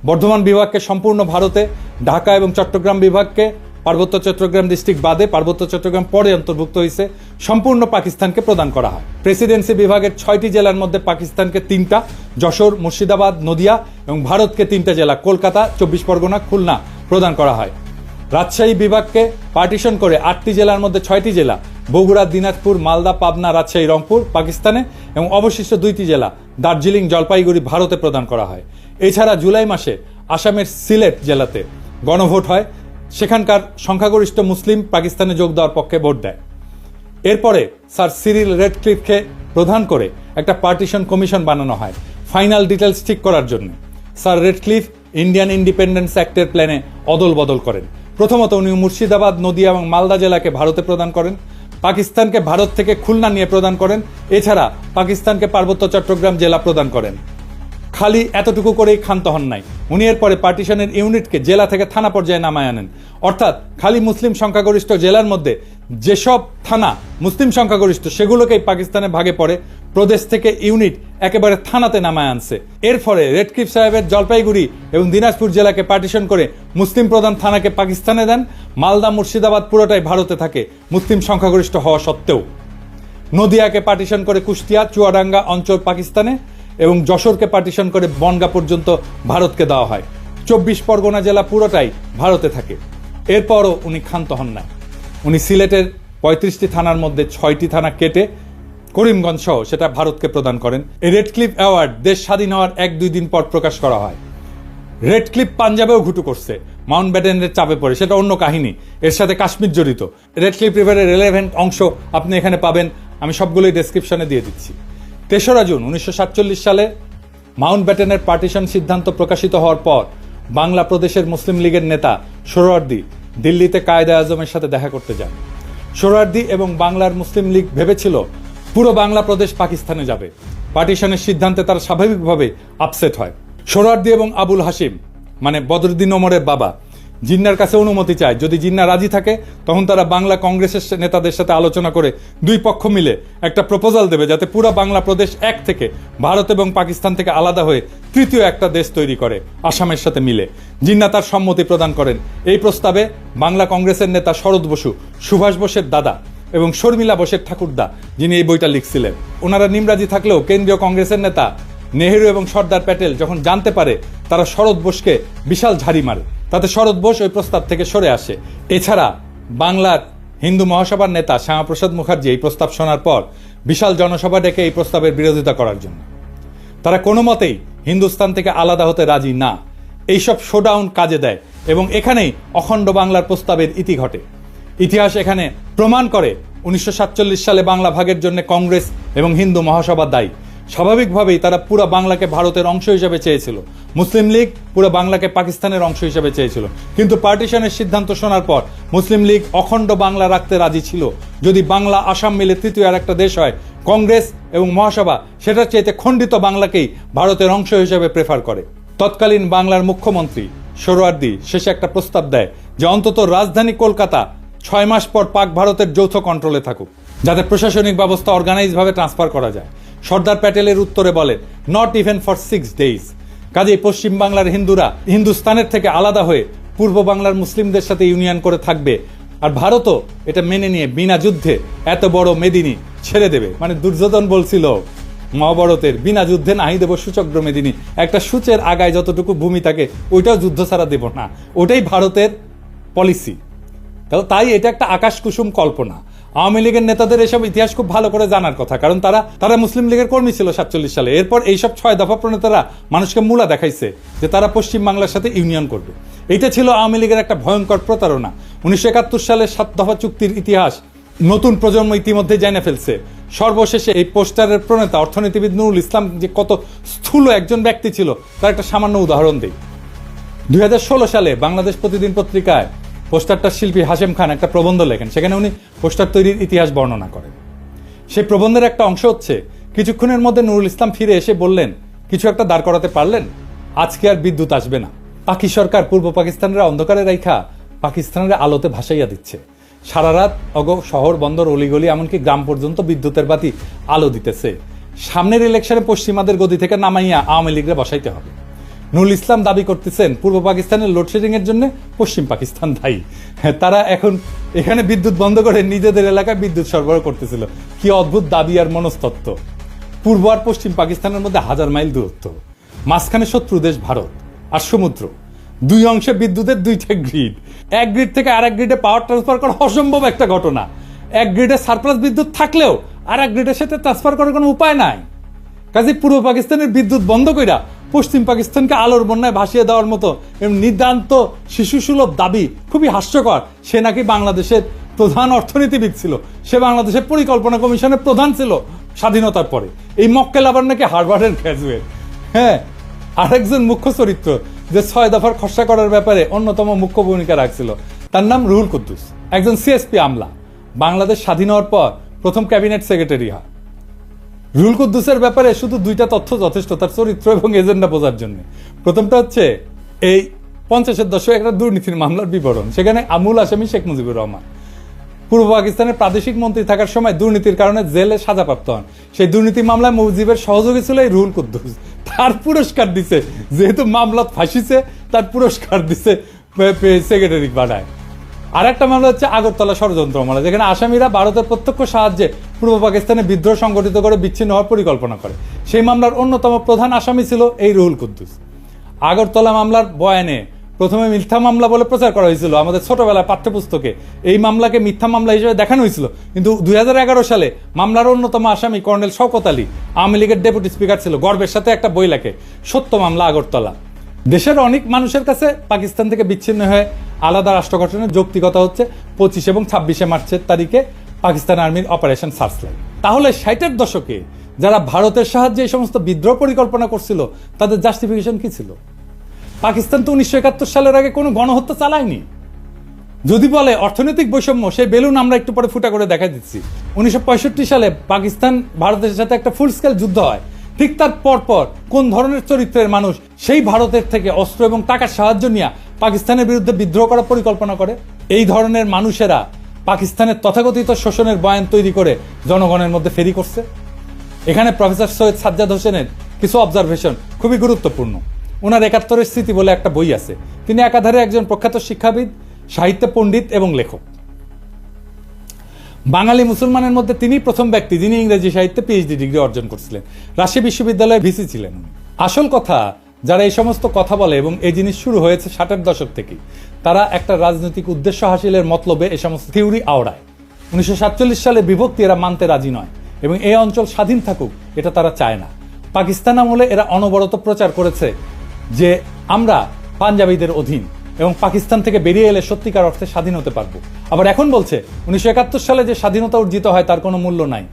বর্ধমান বিভাগকে সম্পূর্ণ ভারতে, ঢাকা এবং চট্টগ্রাম বিভাগকে পার্বত্য চট্টগ্রাম ডিস্ট্রিক্ট বাদে, পার্বত্য চট্টগ্রাম পরে অন্তর্ভুক্ত হয়েছে, সম্পূর্ণ পাকিস্তানকে প্রদান করা হয়। প্রেসিডেন্সি বিভাগের 6টি জেলার মধ্যে পাকিস্তানকে 3টা, যশোর, মুর্শিদাবাদ, নদিয়া এবং ভারতকে 3টা জেলা, কলকাতা, 24 পরগনা, খুলনা প্রদান করা হয়। রাজশাহী বিভাগকে পার্টিশন করে 8টি জেলার মধ্যে 6টি জেলা, বগুড়া, দিনাজপুর, মালদা, পাবনা, রাজশাহী, রংপুর পাকিস্তানে এবং অবশিষ্ট 2টি জেলা, দার্জিলিং, জলপাইগুড়ি ভারতে প্রদান করা হয়। এছাড়া জুলাই মাসে আসামের সিলেট জেলাতে গণভোট হয়, সেখানকার সংখ্যাগরিষ্ঠ মুসলিম পাকিস্তানে যোগ দেওয়ার পক্ষে ভোট দেয়। এরপরে স্যার সিরিল রেডক্লিফকে প্রধান করে একটা পার্টিশন কমিশন বানানো হয় ফাইনাল ডিটেলস ঠিক করার জন্য। স্যার রেডক্লিফ ইন্ডিয়ান ইন্ডিপেন্ডেন্স অ্যাক্টের প্ল্যানে অদল বদল করেন। প্রথমত উনি মুর্শিদাবাদ, নদিয়া এবং মালদা জেলাকে ভারতে প্রদান করেন, পাকিস্তানকে ভারত থেকে খুলনা নিয়ে প্রদান করেন, এছাড়া পাকিস্তানকে পার্বত্য চট্টগ্রাম জেলা প্রদান করেন। খালি এতটুকু করেই ক্ষান্ত হন নাই, উনি এরপরে পার্টিশনের ইউনিটকে জেলা থেকে থানা পর্যায়ে নামায় আনেন। অর্থাৎ খালি মুসলিম সংখ্যাগরিষ্ঠ জেলার মধ্যে যেসব থানা মুসলিম সংখ্যাগরিষ্ঠ সেগুলোকেই পাকিস্তানে ভাগে পড়ে, প্রদেশ থেকে ইউনিট একেবারে থানাতে নামায় আনছে। এর ফলে রেডক্লিফ সাহেবের জলপাইগুড়ি এবং দিনাজপুর জেলাকে পার্টিশন করে মুসলিম প্রধান থানাকে পাকিস্তানে দেন। মালদা, মুর্শিদাবাদ পুরোটাই ভারতে থাকে মুসলিম সংখ্যাগরিষ্ঠ হওয়া সত্ত্বেও। নদিয়াকে পার্টিশন করে কুষ্টিয়া, চুয়াডাঙ্গা অঞ্চল পাকিস্তানে এবং যশোরকে পার্টিশন করে বনগাঁ পর্যন্ত ভারতকে দেওয়া হয়। 24 পরগনা জেলা পুরোটাই ভারতে থাকে। এরপরও উনি ক্ষান্ত হন না, উনি সিলেটের 35টি থানার মধ্যে 6টি থানা কেটে করিমগঞ্জ সহ সেটা ভারতকে প্রদান করেন। এই রেডক্লিফ অ্যাওয়ার্ড দেশ স্বাধীন হওয়ার 1-2 দিন পর প্রকাশ করা হয়। রেডক্লিফ পাঞ্জাবেও ঘুটু করছে, মাউন্টব্যাটেনের চাপে পড়ে, সেটা অন্য কাহিনী, এর সাথে কাশ্মীর জড়িত। রেডক্লিফ রিভারের রেলেভেন্ট অংশ আপনি এখানে পাবেন, আমি সবগুলোই ডেসক্রিপশনে দিয়ে দিচ্ছি। 3রা জুন 1947 সালে মাউন্টব্যাটেনের পার্টিশন সিদ্ধান্ত প্রকাশিত হওয়ার পর বাংলা প্রদেশের মুসলিম লীগের নেতা সোহরাওয়ার্দী দিল্লিতে কায়েদে আজমের সাথে দেখা করতে যান। সোহরাওয়ার্দী এবং বাংলার মুসলিম লীগ ভেবেছিল পুরো বাংলা প্রদেশ পাকিস্তানে যাবে। পার্টিশনের সিদ্ধান্তে তারা স্বাভাবিকভাবে আপসেট হয়। সোহরাওয়ার্দী এবং আবুল হাশিম মানে বদরুদ্দিন ওমরের বাবা, জিন্নার কাছে অনুমতি চায়। যদি জিন্না রাজি থাকে তখন তারা বাংলা কংগ্রেসের নেতাদের সাথে আলোচনা করে দুই পক্ষ মিলে একটা প্রপোজাল দেবে যাতে পুরো বাংলা প্রদেশ এক থেকে ভারত এবং পাকিস্তান থেকে আলাদা হয়ে তৃতীয় একটা দেশ তৈরি করে আসামের সাথে মিলে। জিন্না তার সম্মতি প্রদান করেন। এই প্রস্তাবে বাংলা কংগ্রেসের নেতা শরৎ বসু, সুভাষ বোসের দাদা এবং শর্মিলা বোসের ঠাকুরদা, যিনি এই বইটা লিখছিলেন, ওনারা নিমরাজি থাকলেও কেন্দ্রীয় কংগ্রেসের নেতা নেহেরু এবং সর্দার প্যাটেল যখন জানতে পারে, তারা শরৎ বোসকে বিশাল ঝাড়ি মারে। তাতে শরৎ বোস ওই প্রস্তাব থেকে সরে আসে। এছাড়া বাংলার হিন্দু মহাসভার নেতা শ্যামাপ্রসাদ মুখার্জি এই প্রস্তাব শোনার পর বিশাল জনসভা ডেকে এই প্রস্তাবের বিরোধিতা করার জন্য। তারা কোনো মতেই হিন্দুস্তান থেকে আলাদা হতে রাজি না। এইসব শোডাউন কাজে দেয় এবং এখানেই অখণ্ড বাংলার প্রস্তাবের ইতি ঘটে। ইতিহাস এখানে প্রমাণ করে 1947 সালে বাংলা ভাগের জন্য কংগ্রেস এবং হিন্দু মহাসভা দায়ী। স্বাভাবিকভাবেই তারা পুরো বাংলাকে ভারতের অংশ হিসেবে চেয়েছিল। মুসলিম লীগ পুরো বাংলাকে পাকিস্তানের অংশ হিসেবে চেয়েছিল। কিন্তু পার্টিশনের সিদ্ধান্ত শোনার পর মুসলিম লীগ অখণ্ড বাংলা রাখতে রাজি ছিল। যদি বাংলা আসাম মিলে তৃতীয় আর একটা দেশ হয়, কংগ্রেস এবং মহাসভা সেটার চাইতে খণ্ডিত বাংলাকেই ভারতের অংশ হিসেবে প্রেফার করে। তৎকালীন বাংলার মুখ্যমন্ত্রী সোহরাওয়ার্দী শেষে একটা প্রস্তাব দেয় যে অন্তত রাজধানী কলকাতা 6 মাস পর পাক ভারতের যৌথ কন্ট্রোলে থাকুক, যাতে প্রশাসনিক ব্যবস্থা অর্গানাইজভাবে ট্রান্সফার করা যায়। সর্দার প্যাটেলের উত্তরে বলেন, নট ইভেন ফর 6 days। কাজেই পশ্চিম বাংলার হিন্দুরা হিন্দুস্তানের থেকে আলাদা হয়ে পূর্ব বাংলার মুসলিমদের সাথে ইউনিয়ন করে থাকবে, আর ভারতও এটা মেনে নিয়ে বিনা যুদ্ধে এত বড় মেদিনী ছেড়ে দেবে। মানে দুর্যোধন বলছিল মহাভারতের, বিনা যুদ্ধে নাহি দেব সুচক্র মেদিনী। একটা সূচের আগায় যতটুকু ভূমি থাকে ওইটাও যুদ্ধ ছাড়া দেব না, ওটাই ভারতের পলিসি। তাই এটা একটা আকাশ কুসুম কল্পনা। আওয়ামী লীগের নেতাদের এসব ইতিহাস খুব ভালো করে জানার কথা, কারণ তারা মুসলিম লীগের কর্মী ছিল 47 সালে। এরপর এইসব 6 দফা প্রণেতারা মানুষকে মূলা দেখাইছে যে তারা পশ্চিম বাংলার সাথে ইউনিয়ন করবে। এইটা ছিল আওয়ামী লীগের একটা ভয়ঙ্কর প্রতারণা। 1971 সালের 7 দফা চুক্তির ইতিহাস নতুন প্রজন্ম ইতিমধ্যে জেনে ফেলছে। সর্বশেষে এই পোস্টারের প্রণেতা অর্থনীতিবিদ নুরুল ইসলাম যে কত স্থূল একজন ব্যক্তি ছিল তার একটা সামান্য উদাহরণ দেই। 2016 সালে বাংলাদেশ প্রতিদিন পত্রিকায় পোস্টারটার শিল্পী হাশেম খান একটা প্রবন্ধ লেখেন। সেখানে উনি পোস্টার তৈরির ইতিহাস বর্ণনা করেন। সেই প্রবন্ধের একটা অংশ হচ্ছে, কিছুক্ষণের মধ্যে নুরুল ইসলাম ফিরে এসে বললেন, কিছু একটা দাঁড় করাতে পারলেন? আজকে আর বিদ্যুৎ আসবে না। পাকি সরকার পূর্ব পাকিস্তানের অন্ধকারে রাইখা পাকিস্তানের আলোতে ভাসাইয়া দিচ্ছে। সারা রাত শহর বন্দর অলিগলি এমনকি গ্রাম পর্যন্ত বিদ্যুতের বাতি আলো দিতেছে। সামনের ইলেকশনে পশ্চিমাদের গদি থেকে নামাইয়া আওয়ামী লীগরে বসাইতে হবে। নুরুল ইসলাম দাবি করতেছেন পূর্ব পাকিস্তানের লোডশেডিং এর জন্য পশ্চিম পাকিস্তান দায়ী। তারা এখন এখানে বিদ্যুৎ বন্ধ করে নিজেদের এলাকায় বিদ্যুৎ সরবরাহ করতেছিল। কি অদ্ভুত দাবি আর মনস্তত্ত্ব। পূর্ব আর পশ্চিম পাকিস্তানের মধ্যে 1000 মাইল দূরত্ব, মাঝখানে শত্রু দেশ ভারত আর সমুদ্র, দুই অংশে বিদ্যুতের দুইটা গ্রিড। এক গ্রিড থেকে আরেক গ্রিডে পাওয়ার ট্রান্সফার করা অসম্ভব একটা ঘটনা। এক গ্রিডে সারপ্লাস বিদ্যুৎ থাকলেও আর এক গ্রিডের সাথে ট্রান্সফার করার কোনো উপায় নাই। কাজে পূর্ব পাকিস্তানের বিদ্যুৎ বন্ধ কইরা পশ্চিম পাকিস্তানকে আলোর বন্যায় ভাসিয়ে দেওয়ার মতো নিতান্ত শিশুসুলভ দাবি খুবই হাস্যকর। সে নাকি বাংলাদেশের প্রধান অর্থনীতিবিদ ছিল, সে বাংলাদেশের পরিকল্পনা কমিশনের প্রধান ছিল স্বাধীনতার পরে। এই মক্কেল আবার নাকি হার্ভার্ডের গ্র্যাজুয়েট। হ্যাঁ, আরেকজন মুখ্য চরিত্র যে 6 দফার খসড়া করার ব্যাপারে অন্যতম মুখ্য ভূমিকা রাখছিল, তার নাম রুহুল কুদ্দুস, একজন সিএসপি আমলা। বাংলাদেশ স্বাধীন হওয়ার পর প্রথম ক্যাবিনেট সেক্রেটারি হয়। রুহুল কুদ্দুসের ব্যাপারে শুধু 2টা তথ্য যথেষ্ট তার চরিত্র এবং এজেন্ডা বোঝার জন্য। প্রথমটা হচ্ছে এই 50-এর দশকে একটা দুর্নীতির মামলার বিবরণ। সেখানে আমূল আসামি শেখ মুজিবুর রহমান পূর্ব পাকিস্তানের প্রাদেশিক মন্ত্রী থাকার সময় দুর্নীতির কারণে জেলে সাজাপ্রাপ্ত হন। সেই দুর্নীতি মামলায় মুজিবের সহযোগী ছিল এই রুহুল কুদ্দুস। তার পুরস্কার দিছে, যেহেতু মামলা ফাঁসিছে তার পুরস্কার দিছে সেক্রেটারি বানায়। আর একটা মামলা হচ্ছে আগরতলা ষড়যন্ত্র মামলা, যেখানে আসামিরা ভারতের প্রত্যক্ষ সাহায্যে পূর্ব পাকিস্তানে বিদ্রোহ সংগঠিত করে বিচ্ছিন্ন হওয়ার পরিকল্পনা করে। সেই মামলার অন্যতম প্রধান আসামি ছিল এই রুহুল কুদ্দুস। আগরতলা মামলার বয়ানে প্রথমে মিথ্যা মামলা বলে প্রচার করা হয়েছিল আমাদের ছোটবেলায় পাঠ্যপুস্তকে। এই মামলাকে মিথ্যা মামলা হিসেবে দেখানো হয়েছিল, কিন্তু 2011 সালে মামলার অন্যতম আসামি কর্নেল শওকত আলী আওয়ামী লীগের ডেপুটি স্পিকার ছিল, গর্বের সাথে একটা বই লেখে, সত্য মামলা আগরতলা। দেশের অনেক মানুষের কাছে পাকিস্তান থেকে বিচ্ছিন্ন হয়ে আলাদা রাষ্ট্র গঠনের যৌক্তিকতা হচ্ছে 25 এবং 26 মার্চের তারিখে পাকিস্তান আর্মির অপারেশন সার্চলাইট। তাহলে 60-এর দশকে যারা ভারতের সাহায্যে এই সমস্ত বিদ্রোহ পরিকল্পনা করছিল তাদের জাস্টিফিকেশন কি ছিল? পাকিস্তান তো 1971 সালের আগে কোনো গণহত্যা চালায়নি। যদি বলে অর্থনৈতিক বৈষম্য, সেই বেলুন আমরা একটু পরে ফুটা করে দেখা দিচ্ছি। 1965 সালে পাকিস্তান ভারতের সাথে একটা ফুল স্কেল যুদ্ধ হয়, ঠিক তার পরপর কোন ধরনের চরিত্রের মানুষ সেই ভারতের থেকে অস্ত্র এবং টাকার সাহায্য নিয়ে পাকিস্তানের বিরুদ্ধে বিদ্রোহ করার পরিকল্পনা করে? এই ধরনের মানুষেরা পাকিস্তানের তথাকথিত শোষণের বয়ান তৈরি করে জনগণের মধ্যে ফেরি করছে। এখানে প্রফেসর সৈয়দ সাজ্জাদ হোসেনের কিছু অবজারভেশন খুবই গুরুত্বপূর্ণ। ওনার ৭১-এর স্মৃতি বলে একটা বই আছে। তিনি একাধারে একজন প্রখ্যাত শিক্ষাবিদ, সাহিত্য পণ্ডিত এবং লেখক। বাঙালি মুসলমানের মধ্যে তিনি প্রথম ব্যক্তি যিনি ইংরেজি সাহিত্যে পিএইচডি ডিগ্রি অর্জন করছিলেন। রাজশাহী বিশ্ববিদ্যালয়ের ভিসি ছিলেন। আসল কথা, যারা এই সমস্ত কথা বলে এবং এই জিনিস শুরু হয়েছে ৬০-এর দশক থেকেই, তারা একটা রাজনৈতিক উদ্দেশ্য হাসিলের মতলবে এই সমস্ত থিওরি আওড়ায়। ১৯৪৭ সালে বিভক্তি এরা মানতে রাজি নয় এবং এই অঞ্চল স্বাধীন থাকুক এটা তারা চায় না। পাকিস্তান আমলে এরা অনবরত প্রচার করেছে যে আমরা পাঞ্জাবিদের অধীন এবং পাকিস্তান থেকে বেরিয়ে এলে সত্যিকার অর্থে স্বাধীন হতে পারবো। আবার এখন বলছে ১৯৭১ সালে যে স্বাধীনতা অর্জিত হয় তার কোনো মূল্য নাই,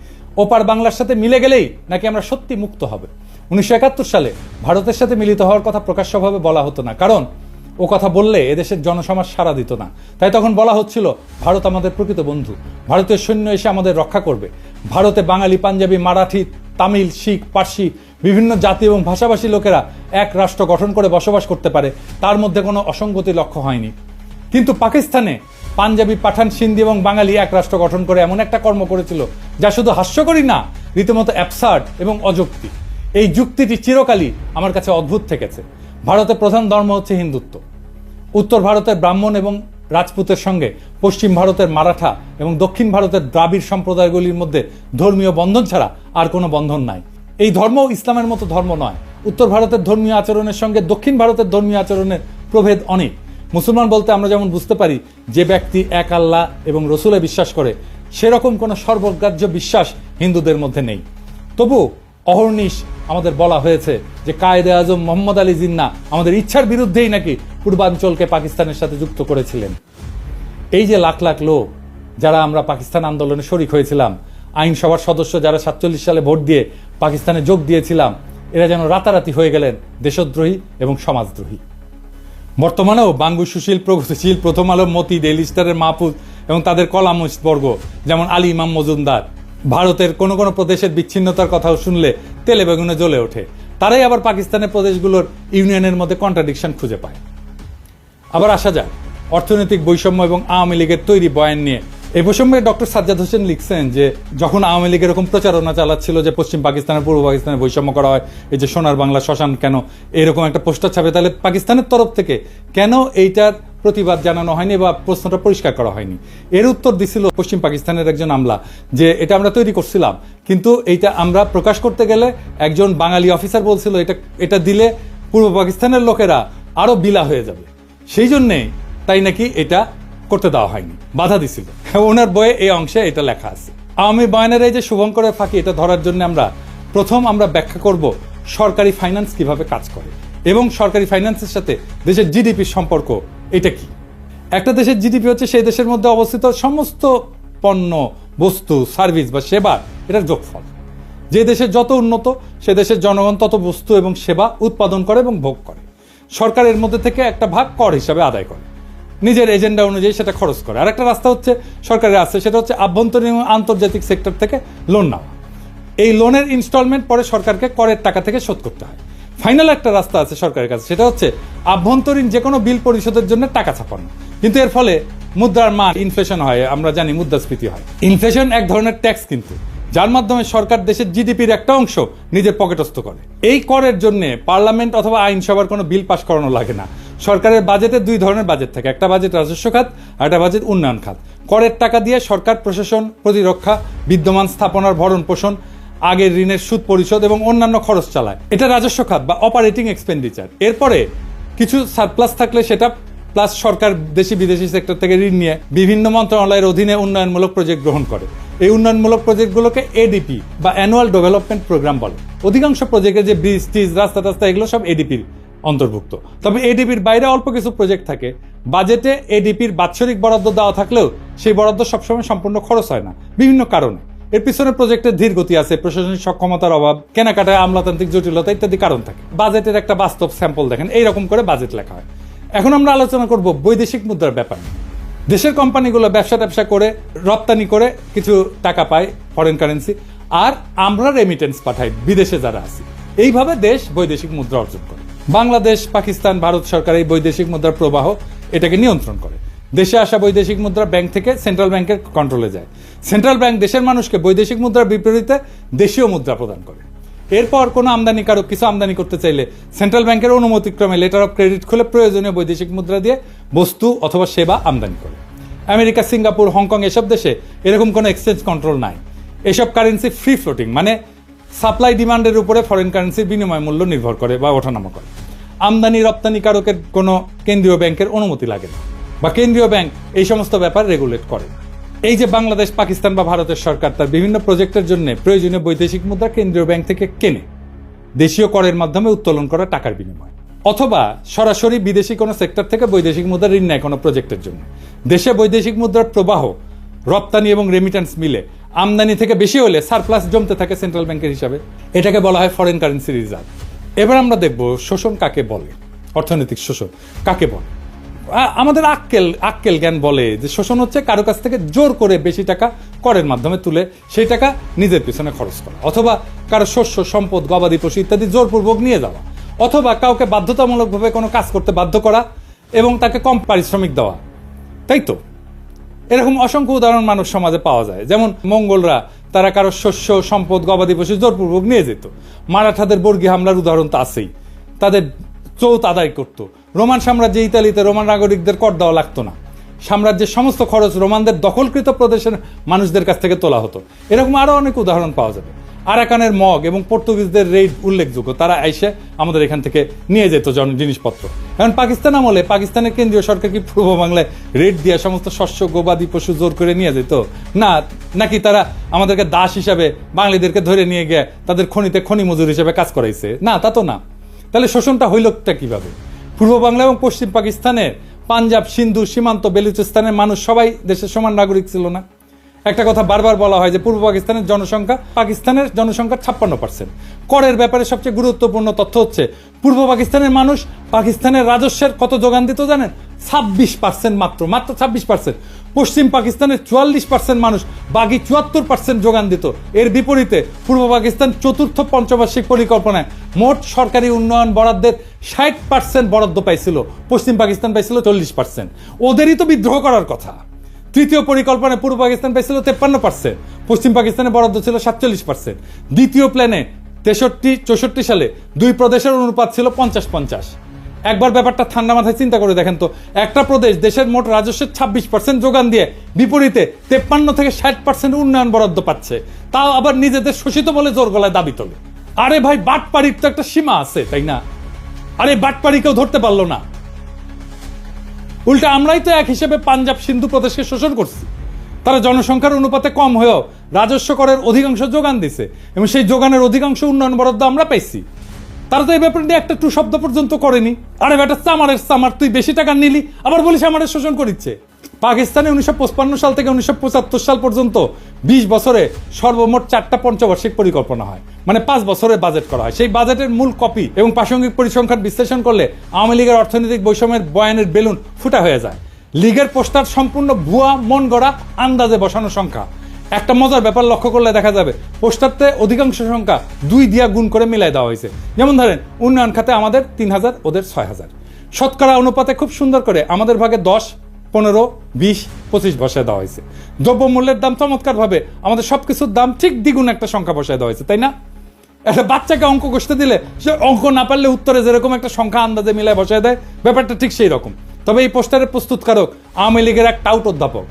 ওপার বাংলার সাথে মিলে গেলেই নাকি আমরা সত্যি মুক্ত হবে। ১৯৭১ সালে ভারতের সাথে মিলিত হওয়ার কথা প্রকাশ্যভাবে বলা হতো না, কারণ ও কথা বললে এদেশের জনসমাজ সাড়া দিত না। তাই তখন বলা হচ্ছিল ভারত আমাদের প্রকৃত বন্ধু, ভারতের সৈন্য এসে আমাদের রক্ষা করবে। ভারতে বাঙালি, পাঞ্জাবি, মারাঠি, তামিল, শিখ, পার্সি বিভিন্ন জাতি এবং ভাষাভাষী লোকেরা এক রাষ্ট্র গঠন করে বসবাস করতে পারে, তার মধ্যে কোনো অসঙ্গতি লক্ষ্য হয়নি। কিন্তু পাকিস্তানে পাঞ্জাবি, পাঠান, সিন্ধি এবং বাঙালি এক রাষ্ট্র গঠন করে এমন একটা কর্ম করেছিল যা শুধু হাস্যকরই না, রীতিমতো অ্যাবসার্ড এবং অযৌক্তিক। এই যুক্তিটি চিরকালই আমার কাছে অদ্ভুত থেকেছে। ভারতের প্রধান ধর্ম হচ্ছে হিন্দুত্ব। উত্তর ভারতের ব্রাহ্মণ এবং রাজপুতের সঙ্গে পশ্চিম ভারতের মারাঠা এবং দক্ষিণ ভারতের দ্রাবিড় সম্প্রদায়গুলির মধ্যে ধর্মীয় বন্ধন ছাড়া আর কোনো বন্ধন নাই। এই ধর্ম ইসলামের মতো ধর্ম নয়। উত্তর ভারতের ধর্মীয় আচরণের সঙ্গে দক্ষিণ ভারতের ধর্মীয় আচরণের প্রভেদ অনেক। মুসলমান বলতে আমরা যেমন বুঝতে পারি যে ব্যক্তি এক আল্লাহ এবং রসুলে বিশ্বাস করে, সেরকম কোনো সর্বগ্রাহ্য বিশ্বাস হিন্দুদের মধ্যে নেই। তবু অহর্নিশ আমাদের বলা হয়েছে যে কায়েদে আজম মোহাম্মদ আলী জিন্নাহ আমাদের ইচ্ছার বিরুদ্ধেই নাকি পূর্বাঞ্চলকে পাকিস্তানের সাথে যুক্ত করেছিলেন। এই যে লাখ লাখ লোক যারা আমরা পাকিস্তান আন্দোলনে শরিক হয়েছিলাম, আইনসভার সদস্য যারা ৪৭ সালে ভোট দিয়ে পাকিস্তানে যোগ দিয়েছিলাম, এরা যেন রাতারাতি হয়ে গেলেন দেশদ্রোহী এবং সমাজদ্রোহী। বর্তমানেও বাঙ্গু, সুশীল, প্রগতিশীল, প্রথম আলো, মতি, ডেইলি স্টারের মাহফুজ এবং তাদের কলামিস্ট বর্গ যেমন আলী ইমাম মজুমদার ভারতের কোনো কোনো প্রদেশের বিচ্ছিন্নতার কথাও শুনলে তেলে বেগুনে জ্বলে ওঠে। তারাই আবার পাকিস্তানের প্রদেশগুলোর ইউনিয়নের মধ্যে কন্ট্রাডিকশন খুঁজে পায়। আবার আসা যায় অর্থনৈতিক বৈষম্য এবং আওয়ামী লীগের তৈরি বয়ান নিয়ে। এই প্রসঙ্গে ডক্টর সাজ্জাদ হোসেন লিখছেন যে যখন আওয়ামী লীগ এরকম প্রচারণা চালাচ্ছিল যে পশ্চিম পাকিস্তানের পূর্ব পাকিস্তানের বৈষম্য করা হয়, এই যে সোনার বাংলা শ্মশান কেন এরকম একটা পোস্টার ছাপে, তাহলে পাকিস্তানের তরফ থেকে কেন এইটার প্রতিবাদ জানানো হয়নি বা প্রশ্নটা পরিষ্কার করা হয়নি? এর উত্তর দিছিল পশ্চিম পাকিস্তানের একজন আমলা যে এটা আমরা তৈরি করছিলাম, কিন্তু এইটা আমরা প্রকাশ করতে গেলে একজন বাঙালি অফিসার বলছিল এটা দিলে পূর্ব পাকিস্তানের লোকেরা আরো বিলা হয়ে যাবে, সেই জন্যে তাই নাকি এটা করতে দেওয়া হয়নি, বাধা দিছিল। ওনার বইয়ে এই অংশে এটা লেখা আছে। আওয়ামী বয়ানের এই যে শুভঙ্করের ফাঁকি, এটা ধরার জন্য আমরা ব্যাখ্যা করব সরকারি ফাইন্যান্স কিভাবে কাজ করে এবং সরকারি ফাইন্যান্সের সাথে দেশের জিডিপির সম্পর্ক এটা কি। একটা দেশের জিডিপি হচ্ছে সেই দেশের মধ্যে অবস্থিত সমস্ত পণ্য, বস্তু, সার্ভিস বা সেবা, এটার যোগফল। যে দেশের যত উন্নত সে দেশের জনগণ তত বস্তু এবং সেবা উৎপাদন করে এবং ভোগ করে। সরকারের মধ্যে থেকে একটা ভাগ কর হিসাবে আদায় করে, নিজের এজেন্ডা অনুযায়ী সেটা খরচ করে। আর একটা রাস্তা হচ্ছে সরকারের আছে, সেটা হচ্ছে আভ্যন্তরীণ এবং আন্তর্জাতিক সেক্টর থেকে লোন নেওয়া। এই লোনের ইনস্টলমেন্ট পরে সরকারকে করের টাকা থেকে শোধ করতে হয়। ফাইনাল একটা রাস্তা আছে সরকারের কাছে, সেটা হচ্ছে আভ্যন্তরীণ যে কোনো বিল পরিশোধের জন্য টাকা ছাপানো। কিন্তু এর ফলে মুদ্রার মান ইনফ্লেশন হয়, আমরা জানি মুদ্রাস্ফীতি হয়। ইনফ্লেশন এক ধরনের ট্যাক্স কিন্তু, যার মাধ্যমে সরকার দেশের জিডিপির একটা অংশ নিজের পকেটস্থ করে। এই করের জন্য পার্লামেন্ট অথবা আইনসভার কোনো বিল পাস করানো লাগে না। সরকারের বাজেটে দুই ধরনের বাজেট থাকে, একটা বাজেট রাজস্ব খাত আর একটা বাজেট উন্নয়ন খাত। করের টাকা দিয়ে সরকার প্রশাসন, প্রতিরক্ষা, বিদ্যমান স্থাপনার ভরণ পোষণ, আগের ঋণের সুদ পরিশোধ এবং অন্যান্য খরচ চালায়। এটা রাজস্ব খাত বা অপারেটিং এক্সপেন্ডিচার। এরপরে কিছু সারপ্লাস থাকলে সেটা প্লাস সরকার দেশি বিদেশি সেক্টর থেকে ঋণ নিয়ে বিভিন্ন মন্ত্রণালয়ের অধীনে উন্নয়নমূলক প্রজেক্ট গ্রহণ করে। এই উন্নয়নমূলক প্রজেক্টগুলোকে এডিপি বা অ্যানুয়াল ডেভেলপমেন্ট প্রোগ্রাম বলে। অধিকাংশ প্রজেক্টে যে ব্রিজ টিজ, রাস্তা টাস্তা, এগুলো সব এডিপির অন্তর্ভুক্ত। তবে এডিপির বাইরে অল্প কিছু প্রজেক্ট থাকে। বাজেটে এডিপির বাৎসরিক বরাদ্দ দেওয়া থাকলেও সেই বরাদ্দ সবসময় সম্পূর্ণ খরচ হয় না বিভিন্ন কারণে। এর পিছনে প্রজেক্টের ধীর গতি আছে, প্রশাসনিক সক্ষমতার অভাব, কেনাকাটায় আমলাতান্ত্রিক জটিলতা ইত্যাদি কারণ থাকে। বাজেটের একটা বাস্তব স্যাম্পল দেখেন, এইরকম করে বাজেট লেখা হয়। এখন আমরা আলোচনা করব বৈদেশিক মুদ্রার ব্যাপার। দেশের কোম্পানিগুলো ব্যবসা করে রপ্তানি করে কিছু টাকা পায়, ফরেন কারেন্সি, আর আমরা রেমিটেন্স পাঠাই বিদেশে যারা আছি। এইভাবে দেশ বৈদেশিক মুদ্রা অর্জন করে। বাংলাদেশ, পাকিস্তান, ভারত সরকার এই বৈদেশিক মুদ্রার প্রবাহ এটাকে নিয়ন্ত্রণ করে। দেশে আসা বৈদেশিক মুদ্রা ব্যাংক থেকে সেন্ট্রাল ব্যাংকের কন্ট্রোলে যায়। সেন্ট্রাল ব্যাংক দেশের মানুষকে বৈদেশিক মুদ্রার বিপরীতে দেশীয় মুদ্রা প্রদান করে। এরপর কোনো আমদানিকারক কিছু আমদানি করতে চাইলে সেন্ট্রাল ব্যাংকের অনুমতিক্রমে লেটার অফ ক্রেডিট খুলে প্রয়োজনীয় বৈদেশিক মুদ্রা দিয়ে বস্তু অথবা সেবা আমদানি করে। আমেরিকা, সিঙ্গাপুর, হংকং এসব দেশে এরকম কোনো এক্সচেঞ্জ কন্ট্রোল নাই। এসব কারেন্সি ফ্রি ফ্লোটিং, মানে সাপ্লাই ডিমান্ডের উপরে ফরেন কারেন্সির বিনিময় মূল্য নির্ভর করে বা ওঠানামা করে। আমদানি রপ্তানিকারকের কোনো কেন্দ্রীয় ব্যাংকের অনুমতি লাগে না, বা কেন্দ্রীয় ব্যাংক এই সমস্ত ব্যাপার রেগুলেট করে। এই যে বাংলাদেশ, পাকিস্তান বা ভারতের সরকার তার বিভিন্ন প্রজেক্টের জন্য প্রয়োজনীয় বৈদেশিক মুদ্রা কেন্দ্রীয় ব্যাংক থেকে কেনে দেশীয় করের মাধ্যমে উত্তোলন করা টাকার বিনিময়, অথবা সরাসরি বিদেশি কোনো সেক্টর থেকে বৈদেশিক মুদ্রা ঋণ নেয় কোনো প্রজেক্টের জন্য। দেশে বৈদেশিক মুদ্রার প্রবাহ রপ্তানি এবং রেমিটেন্স মিলে আমদানি থেকে বেশি হলে সারপ্লাস জমতে থাকে সেন্ট্রাল ব্যাংকের হিসাবে। এটাকে বলা হয় ফরেন কারেন্সি রিজার্ভ। এবার আমরা দেখব শোষণ কাকে বলে, অর্থনৈতিক শোষণ কাকে বলে। আমাদের আক্কেল জ্ঞান বলে যে শোষণ হচ্ছে কারো কাছ থেকে জোর করে বেশি টাকা করের মাধ্যমে তুলে সেই টাকা নিজের পিছনে খরচ করা, অথবা কারো শস্য, সম্পদ, গবাদি পশু ইত্যাদি জোরপূর্বক নিয়ে যাওয়া, অথবা কাউকে বাধ্যতামূলকভাবে কোনো কাজ করতে বাধ্য করা এবং তাকে কম পারিশ্রমিক দেওয়া। তাই তো এরকম অসংখ্য উদাহরণ মানুষ সমাজে পাওয়া যায়। যেমন মঙ্গলরা তারা কারো শস্য, সম্পদ, গবাদি পশু জোরপূর্বক নিয়ে যেত। মারাঠাদের বর্গী হামলার উদাহরণ তো আছেই, তাদের চৌত আদায় করত। রোমান সাম্রাজ্যে ইতালিতে রোমান নাগরিকদের কর দেওয়া লাগতো না, সাম্রাজ্যের সমস্ত খরচ রোমানদের দখলকৃত প্রদেশের মানুষদের কাছ থেকে তোলা হতো। এরকম আরো অনেক উদাহরণ পাওয়া যাবে। আরাকানের মগ এবং পর্তুগিজদের রেড উল্লেখযোগ্য, তারা এসে আমাদের এখান থেকে নিয়ে যেত জিনিসপত্র। এখন পাকিস্তান আমলে পাকিস্তানের কেন্দ্রীয় সরকার কি পূর্ব বাংলায় রেড দিয়ে সমস্ত শস্য, গবাদি পশু জোর করে নিয়ে যেত? না, নাকি তারা আমাদেরকে দাস হিসাবে বাঙালিদেরকে ধরে নিয়ে গিয়ে তাদের খনিতে খনি মজুর হিসেবে কাজ করাইছে? না, তা তো না। তাহলে শোষণটা হইলটা কিভাবে? পূর্ব বাংলা এবং পশ্চিম পাকিস্তানের পাঞ্জাব, সিন্ধু, সীমান্ত, বেলুচিস্তানের মানুষ সবাই দেশের সমান নাগরিক ছিল না? একটা কথা বারবার বলা হয় যে পূর্ব পাকিস্তানের জনসংখ্যা পাকিস্তানের জনসংখ্যার 56%। করের ব্যাপারে সবচেয়ে গুরুত্বপূর্ণ তথ্য হচ্ছে পূর্ব পাকিস্তানের মানুষ পাকিস্তানের রাজস্বের কত যোগান দিত জানেন? 26%, মাত্র 26%। পশ্চিম পাকিস্তানের 44% মানুষ বাকি 74% যোগান দিত। এর বিপরীতে পূর্ব পাকিস্তান চতুর্থ পঞ্চবার্ষিক পরিকল্পনায় মোট সরকারি উন্নয়ন বরাদ্দের 60% বরাদ্দ পাইছিল, পশ্চিম পাকিস্তান পাইছিল 40%। ওদেরই তো বিদ্রোহ করার কথা। তৃতীয় পরিকল্পনায় পূর্ব পাকিস্তান পাইছিল 53%, পশ্চিম পাকিস্তানের বরাদ্দ ছিল 47%। দ্বিতীয় প্ল্যানে 63-64 সালে দুই প্রদেশের অনুপাত ছিল 50-50। একবার ব্যাপারটা ঠান্ডা মাথায় চিন্তা করে দেখেন তো, একটা প্রদেশ দেশের মোট রাজস্বের 26% যোগান দিয়ে বিপরীতে 53-60% উন্নয়ন বরাদ্দ পাচ্ছে, তাও আবার নিজেদের শোষিত বলে জোর গলায় দাবি তোলে। আরে ভাই, বাটপাড়ির তো একটা সীমা আছে, তাই না? আরে বাটপাড়ি কেউ ধরতে পারলো না। উল্টা আমরাই তো এক হিসেবে পাঞ্জাব, সিন্ধু প্রদেশকে শোষণ করছি। তারা জনসংখ্যার অনুপাতে কম হয়েও রাজস্ব করের অধিকাংশ যোগান দিছে এবং সেই যোগানের অধিকাংশ উন্নয়ন বরাদ্দ আমরা পাইছি। তারা তো এই ব্যাপারে নিয়ে একটা টু শব্দ পর্যন্ত করেনি। আরে বেটা, চামারের চামার, তুই বেশি টাকা নিলি আবার বলিস আমাদের শোষণ করিচ্ছে। পাকিস্তানে 1955 সাল থেকে 1975 সাল পর্যন্ত 20 বছরে সর্বমোট 4টা পঞ্চবার্ষিক পরিকল্পনা হয়, মানে 5 বছরের বাজেট করা হয়। সেই বাজেটের মূল কপি এবং প্রাসঙ্গিক পরিসংখ্যান বিশ্লেষণ করলে আওয়ামী লীগের অর্থনৈতিক বৈষম্যের বয়ানের বেলুন ফুটা হয়ে যায়। লীগের পোস্টার সম্পূর্ণ ভুয়া, মন গড়া, আন্দাজে বসানো সংখ্যা। একটা মজার ব্যাপার লক্ষ্য করলে দেখা যাবে পোস্টারতে অধিকাংশ সংখ্যা 2 দিয়া গুণ করে মিলাই দেওয়া হয়েছে। যেমন ধরেন, উন্নয়ন খাতে আমাদের 3000, ওদের 6000। শতকরা অনুপাতে খুব সুন্দর করে আমাদের ভাগে 10, 15, 20, 25 বসায় দেওয়া হয়েছে। দ্রব্যমূল্যের দাম চমৎকার ভাবে আমাদের সবকিছুর দাম ঠিক দ্বিগুণ একটা সংখ্যা বসায় দেওয়া হয়েছে, তাই না? একটা বাচ্চাকে অঙ্ক কষতে দিলে সে অঙ্ক না পারলে উত্তরে যেরকম একটা সংখ্যা আন্দাজে মিলায় বসায় দেয়, ব্যাপারটা ঠিক সেই রকম। তবে এই পোস্টারের প্রস্তুতকারক আওয়ামী লীগের এক টাউট অধ্যাপক।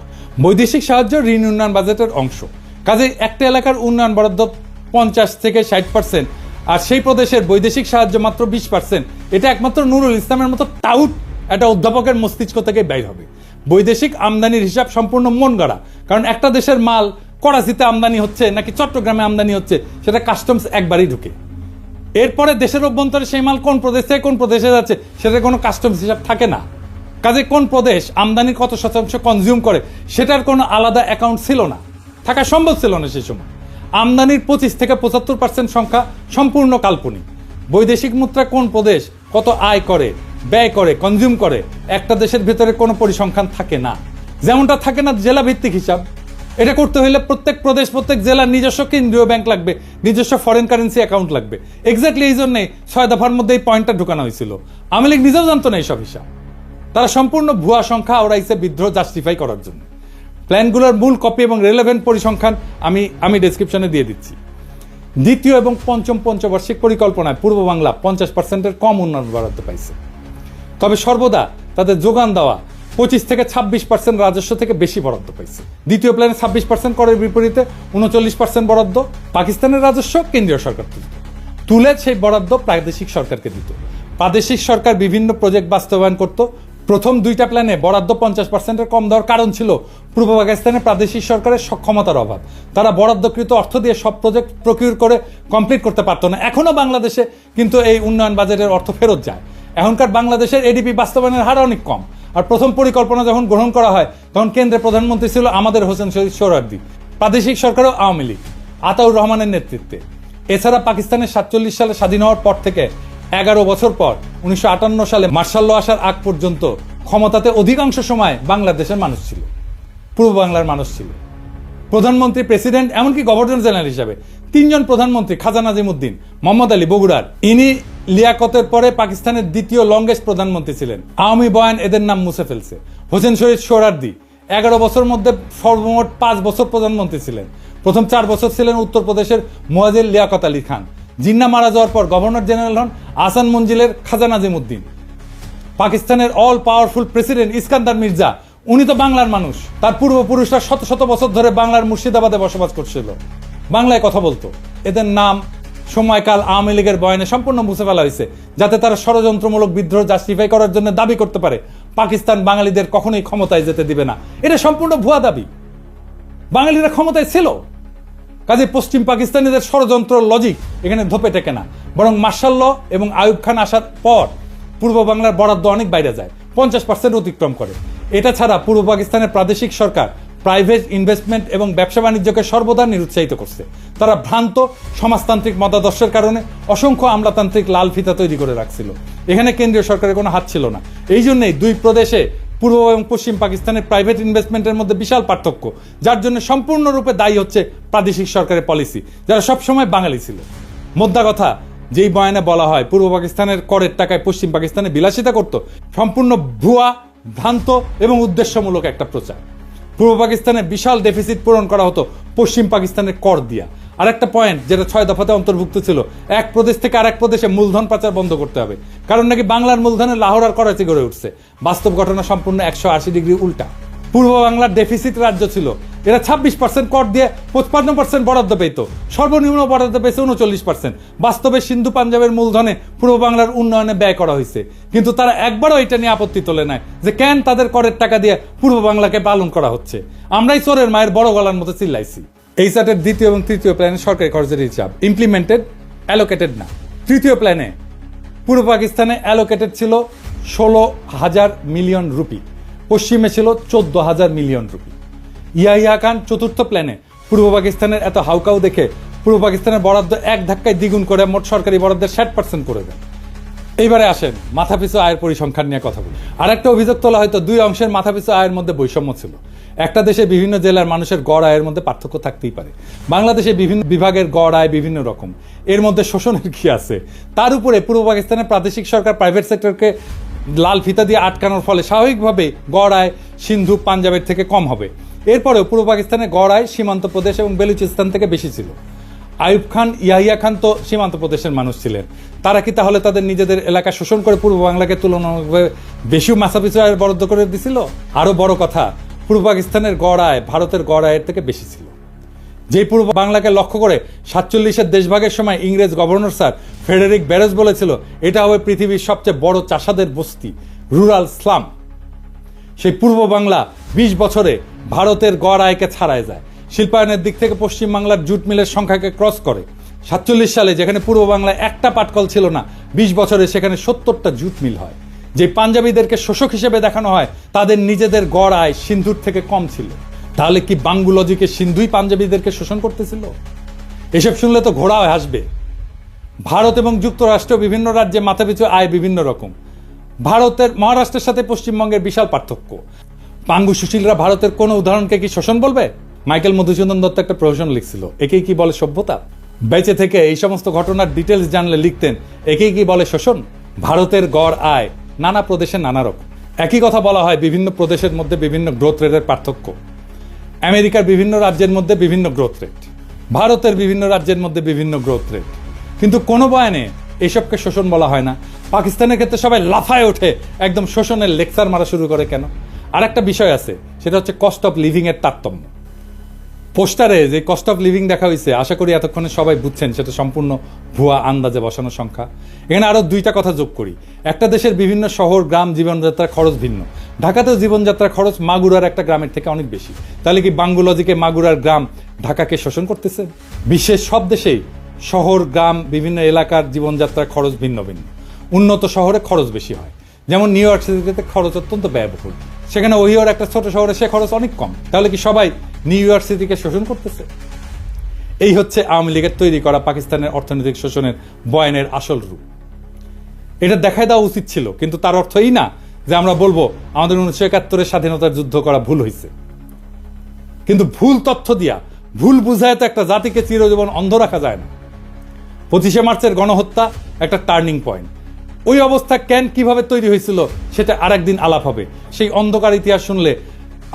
বৈদেশিক সাহায্য ঋণ উন্নয়ন বাজেটের অংশ, কাজে একটা এলাকার উন্নয়ন বরাদ্দ 50-60%, আর সেই প্রদেশের বৈদেশিক সাহায্য মাত্র 20%। এটা একমাত্র নুরুল ইসলামের মতো টাউট একটা অধ্যাপকের মস্তিষ্ক থেকে বাইর হবে। বৈদেশিক আমদানির হিসাব সম্পূর্ণ মন গড়া, কারণ একটা দেশের মাল করাচিতে আমদানি হচ্ছে নাকি চট্টগ্রামে আমদানি হচ্ছে সেটা কাস্টমস একবারই ঢুকে। এরপরে দেশের অভ্যন্তরে সেই মাল কোন প্রদেশ থেকে কোন প্রদেশে যাচ্ছে সেটা কোনো কাস্টমস হিসাব থাকে না। কাজে কোন প্রদেশ আমদানির কত শতাংশ কনজিউম করে সেটার কোনো আলাদা অ্যাকাউন্ট ছিল না, থাকা সম্ভব ছিল না সেই সময়। আমদানির 25-75% সংখ্যা সম্পূর্ণ কাল্পনিক। বৈদেশিক মুদ্রা কোন প্রদেশ কত আয় করে, ব্যয় করে, কনজিউম করে, একটা দেশের ভেতরে কোনো পরিসংখ্যান থাকে না। যেমনটা থাকে না জেলা ভিত্তিক হিসাব। এটা করতে হলে প্রত্যেক প্রদেশ প্রত্যেক জেলার নিজস্ব কেন্দ্রীয় ব্যাংক লাগবে, নিজস্ব ফরেন কারেন্সি অ্যাকাউন্ট লাগবে। এক্স্যাক্টলি এই জন্যই 6 দফার মধ্যে এই পয়েন্টটা ঢুকানো হয়েছিল। আওয়ামী লীগ নিজেও জানতো না এইসব হিসাব। তারা সম্পূর্ণ ভুয়া সংখ্যা ওরাইছে বিদ্রোহ জাস্টিফাই করার জন্য। প্ল্যানগুলোর মূল কপি এবং রেলেভেন্ট পরিসংখ্যান আমি ডেসক্রিপশনে দিয়ে দিচ্ছি। দ্বিতীয় এবং পঞ্চম পঞ্চবার্ষিক পরিকল্পনায় পূর্ব বাংলা 50%-এর কম উন্নয়ন বরাদ্দ পাইছে। তবে সর্বদা তাদের যোগান দেওয়া 25 থেকে 26% রাজস্ব থেকে বেশি বরাদ্দ পাইছে। দ্বিতীয় প্ল্যানে 26% করের বিপরীতে 39% বরাদ্দ পাকিস্তানের রাজস্ব কেন্দ্রীয় সরকার তুলে সেই বরাদ্দ প্রাদেশিক সরকারকে দিত। প্রাদেশিক সরকার বিভিন্ন প্রজেক্ট বাস্তবায়ন করত। প্রথম দুইটা প্ল্যানে বরাদ্দ 50%-এর কম দেওয়ার কারণ ছিল পূর্ব পাকিস্তানের প্রাদেশিক সরকারের সক্ষমতার অভাব। তারা বরাদ্দকৃত অর্থ দিয়ে সব প্রজেক্ট প্রকিউর করে কমপ্লিট করতে পারতো না। এখনো বাংলাদেশে কিন্তু এই উন্নয়ন বাজেটের অর্থ ফেরত যায়। এখনকার বাংলাদেশের এডিপি বাস্তবায়নের হার অনেক কম। আর প্রথম পরিকল্পনা যখন গ্রহণ করা হয় তখন কেন্দ্রের প্রধানমন্ত্রী ছিল আমাদের হোসেন শহীদ সোহরাওয়ার্দী, প্রাদেশিক সরকারও আওয়ামী লীগ আতাউর রহমানের নেতৃত্বে। এছাড়া পাকিস্তানের 47 সালে স্বাধীন হওয়ার পর থেকে 11 বছর পর 1958 সালে মার্শাল ল আসার আগ পর্যন্ত ক্ষমতাতে অধিকাংশ সময় বাংলাদেশের মানুষ ছিল, পূর্ব বাংলার মানুষ ছিল। প্রধানমন্ত্রী, প্রেসিডেন্ট, এমনকি গভর্নর জেনারেল হিসাবে 3 জন প্রধানমন্ত্রী, খাজা নাজিমুদ্দিন, মোহাম্মদ আলী বগুড়ার, ইনি লিয়াকতের পরে পাকিস্তানের দ্বিতীয় লংগেস্ট প্রধানমন্ত্রী ছিলেন। আওয়ামী বয়ান এদের নাম মুছে ফেলছে। হোসেন শহীদ সোহরাওয়ার্দী 11 বছর মধ্যে সর্বমোট 5 বছর প্রধানমন্ত্রী ছিলেন। প্রথম 4 বছর ছিলেন উত্তরপ্রদেশের মুয়াজ্জির লিয়াকত আলী খান। জিন্না মারা যাওয়ার পর গভর্নর জেনারেল হন আহসান মঞ্জিলের খাজা নাজিমুদ্দিন। পাকিস্তানের all powerful president Iskander Mirza, উনি তো বাংলার মানুষ। তার পূর্বপুরুষরা শত শত বছর ধরে বাংলার মুর্শিদাবাদে বসবাস করছিল, বাংলায় কথা বলতো। এদের নাম সময়কাল আওয়ামী লীগের বয়ানে সম্পূর্ণ মুছে ফেলা হয়েছে, যাতে তারা ষড়যন্ত্রমূলক বিদ্রোহ জাস্টিফাই করার জন্য দাবি করতে পারে পাকিস্তান বাঙালিদের কখনোই ক্ষমতায় যেতে দিবে না। এটা সম্পূর্ণ ভুয়া দাবি। বাঙালিরা ক্ষমতায় ছিল, কাজে পশ্চিম পাকিস্তানিদের ষড়যন্ত্র লজিক এখানে ধোপে টেকে না। বরং মার্শাল ল এবং আইয়ুব খান আসার পর পূর্ব বাংলার বরাদ্দ অনেক বাইরে যায়, 50% অতিক্রম করে। এটা ছাড়া পূর্ব পাকিস্তানের প্রাদেশিক সরকার প্রাইভেট ইনভেস্টমেন্ট এবং ব্যবসা বাণিজ্যকে সর্বদা নিরুৎসাহিত করছে। তারা ভ্রান্ত সমাজতান্ত্রিক মতাদর্শের কারণে অসংখ্য আমলাতান্ত্রিক লাল ফিতা তৈরি করে রাখছিল। এখানে কেন্দ্রীয় সরকারের কোনো হাত ছিল না। এই জন্যই দুই প্রদেশে পূর্ব এবং পশ্চিম পাকিস্তানের প্রাইভেট ইনভেস্টমেন্টের মধ্যে বিশাল পার্থক্য, যার জন্য সম্পূর্ণরূপে দায়ী হচ্ছে প্রাদেশিক সরকারের পলিসি, যারা সবসময় বাঙালি ছিল। মোদ্দা কথা, যেই বয়ানে বলা হয় পূর্ব পাকিস্তানের করের টাকায় পশ্চিম পাকিস্তানে বিলাসিতা করত, সম্পূর্ণ ভুয়া, ভ্রান্ত এবং উদ্দেশ্যমূলক একটা প্রচার। পূর্ব পাকিস্তানের বিশাল ডেফিসিট পূরণ করা হতো পশ্চিম পাকিস্তানের কর দিয়া। আর একটা পয়েন্ট যেটা 6 দফাতে অন্তর্ভুক্ত ছিল, এক প্রদেশ থেকে আরেক প্রদেশে মূলধন পাচার বন্ধ করতে হবে, কারণ নাকি বাংলার মূলধনে লাহোর আর করাচি গড়ে উঠছে। বাস্তব ঘটনা সম্পূর্ণ 180 ডিগ্রি উল্টা। পূর্ব বাংলার ডেফিসিট রাজ্য ছিল, এরা 26% কর দিয়ে 55% বরাদ্দ পেত, সর্বনিম্ন বরাদ্দ পেয়েছে 39%। বাস্তবে সিন্ধু পাঞ্জাবের মূলধনে পূর্ব বাংলার উন্নয়নে ব্যয় করা হয়েছে, কিন্তু তারা একবারও এটা নিয়ে আপত্তি তোলে নাই যে কেন তাদের করের টাকা দিয়ে পূর্ব বাংলাকে পালন করা হচ্ছে। আমরাই চোরের মায়ের বড় গলার মতো চিল্লাইছি। এই চার্টের দ্বিতীয় এবং তৃতীয় প্ল্যানে সরকারি খরচের হিসাব ইমপ্লিমেন্টেড, অ্যালোকেটেড না। তৃতীয় প্ল্যানে পূর্ব পাকিস্তানে অ্যালোকেটেড ছিল 16,000 মিলিয়ন রুপি, পশ্চিমে ছিল 14,000 মিলিয়ন রুপি। ইয়াহিয়া খান চতুর্থ প্ল্যানে পূর্ব পাকিস্তানের এত হাউকাউ দেখে পূর্ব পাকিস্তানের বরাদ্দ এক ধাক্কায় দ্বিগুণ করে মোট সরকারি বরাদ্দের 60% করে দেন। এইবারে আসেন মাথাপিছু আয়ের পরিসংখ্যান নিয়ে কথা বলি। আর একটা অভিযোগ তোলা হয়তো দুই অংশের মাথাপিছু আয়ের মধ্যে বৈষম্য ছিল। একটা দেশে বিভিন্ন জেলার মানুষের গড় আয়ের মধ্যে পার্থক্য থাকতেই পারে। বাংলাদেশে বিভিন্ন বিভাগের গড় আয় বিভিন্ন রকম, এর মধ্যে শোষণের কি আছে? তার উপরে পূর্ব পাকিস্তানের প্রাদেশিক সরকার প্রাইভেট সেক্টরকে লাল ফিতা দিয়ে আটকানোর ফলে স্বাভাবিকভাবে গড় আয় সিন্ধু পাঞ্জাবের থেকে কম হবে। এরপরেও পূর্ব পাকিস্তানের গড় আয় সীমান্ত প্রদেশ এবং বেলুচিস্তান থেকে বেশি ছিল। আইয়ুব খান, ইয়াহিয়া খান তো সীমান্ত প্রদেশের মানুষ ছিলেন। তারা কি তাহলে তাদের নিজেদের এলাকা শোষণ করে পূর্ব বাংলাকে তুলনামূলকভাবে বেশি মাথাপিছু আয়ের বরাদ্দ করে দিছিল? আরো বড় কথা, পূর্ব পাকিস্তানের গড় আয় ভারতের গড় আয়ের থেকে বেশি ছিল। যেই পূর্ব বাংলাকে লক্ষ্য করে 47-এর দেশভাগের সময় ইংরেজ গভর্নর স্যার ফ্রেডেরিক ব্যারেজ বলেছিল এটা হবে পৃথিবীর সবচেয়ে বড় চাষাদের বস্তি, রুরাল স্লাম। সেই পূর্ব বাংলা 20 বছরে ভারতের গড় আয়কে ছাড়ায় যায়। শিল্পায়নের দিক থেকে পশ্চিম বাংলার জুট মিলের সংখ্যাকে ক্রস করে। 47 সালে যেখানে পূর্ব বাংলায় একটা পাটকল ছিল না, 20 বছরে সেখানে 70টা জুট মিল হয়। যে পাঞ্জাবিদেরকে শোষক হিসেবে দেখানো হয়, তাদের নিজেদের গড় আয় সিন্ধুর থেকে কম ছিল। তাহলে কি বাঙ্গু লজিকে সিন্ধুই পাঞ্জাবিদেরকে শোষণ করতেছিল? এসব শুনলে তো ঘোড়া হাসবে। ভারত এবং যুক্তরাষ্ট্র বিভিন্ন রাজ্যে মাথাপিছু আয় বিভিন্ন রকম। ভারতের মহারাষ্ট্রের সাথে পশ্চিমবঙ্গের বিশাল পার্থক্য। পাঙ্গু সুশীলরা ভারতের কোনো উদাহরণকে কি শোষণ বলবে? মাইকেল মধুসূদন দত্ত একটা প্রহসন লিখছিল, একেই কি বলে সভ্যতা? বেঁচে থেকে এই সমস্ত ঘটনার ডিটেলস জানলে লিখতেন, একেই কি বলে শোষণ? ভারতের গড় আয় নানা প্রদেশে নানা রকম। একই কথা বলা হয় বিভিন্ন প্রদেশের মধ্যে বিভিন্ন গ্রোথ রেটের পার্থক্য, আমেরিকার বিভিন্ন রাজ্যের মধ্যে বিভিন্ন গ্রোথ রেট, ভারতের বিভিন্ন রাজ্যের মধ্যে বিভিন্ন গ্রোথ রেট, কিন্তু কোনো বয়ানে এসবকে শোষণ বলা হয় না। পাকিস্তানের ক্ষেত্রে সবাই লাফায় ওঠে, একদম শোষণের লেকচার মারা শুরু করে কেন? আর একটা বিষয় আছে, সেটা হচ্ছে কস্ট অফ লিভিং এর তারতম্য। পোস্টারে যে কস্ট অফ লিভিং দেখা হয়েছে, আশা করি এতক্ষণে সবাই বুঝছেন সেটা সম্পূর্ণ ভুয়া আন্দাজে বসানো সংখ্যা। এখানে আরো দুইটা কথা যোগ করি। একটা দেশের বিভিন্ন শহর গ্রাম জীবনযাত্রার খরচ ভিন্ন। ঢাকাতেও জীবনযাত্রার খরচ মাগুরার একটা গ্রামের থেকে অনেক বেশি। তাহলে কি বাঙ্গুলজিকে মাগুরার গ্রাম ঢাকাকে শোষণ করতেছে? বিশ্বের সব দেশেই শহর গ্রাম বিভিন্ন এলাকার জীবনযাত্রার খরচ ভিন্ন ভিন্ন। উন্নত শহরে খরচ বেশি হয়, যেমন নিউ ইয়র্ক সিটিতে খরচ অত্যন্ত ব্যয়বহুল, সেখানে ওহিওর একটা ছোট শহরে সে খরচ অনেক কম। তাহলে কি সবাই নিউ ইয়র্ক সিটিকে শোষণ করতেছে? এই হচ্ছে আওয়ামী লীগের তৈরি করা পাকিস্তানের অর্থনৈতিক শোষণের বয়ানের আসল রূপ। এটা দেখাই দেওয়া উচিত ছিল, কিন্তু তার অর্থ এই না যে আমরা বলবো আমাদের 1971 স্বাধীনতার যুদ্ধ করা ভুল হয়েছে। কিন্তু ভুল তথ্য দিয়া ভুল বুঝায় তো একটা জাতিকে চিরজীবন অন্ধ রাখা যায় না। 25শে মার্চের গণহত্যা একটা টার্নিং পয়েন্ট। ওই অবস্থা কিভাবে তৈরি হয়েছিল সেটা আরেকদিন আলাপ হবে। সেই অন্ধকার ইতিহাস শুনলে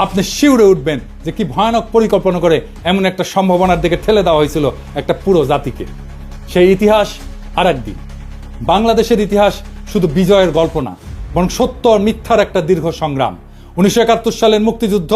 আপনি শিউরে উঠবেন যে কি ভয়ানক পরিকল্পনা করে এমন একটা সম্ভাবনার দিকে ঠেলে দেওয়া হয়েছিল একটা পুরো জাতিকে। সেই ইতিহাস আরেকদিন। বাংলাদেশের ইতিহাস শুধু বিজয়ের গল্প না, বরং সত্য আর মিথ্যার একটা দীর্ঘ সংগ্রাম। 1971 সালের মুক্তিযুদ্ধ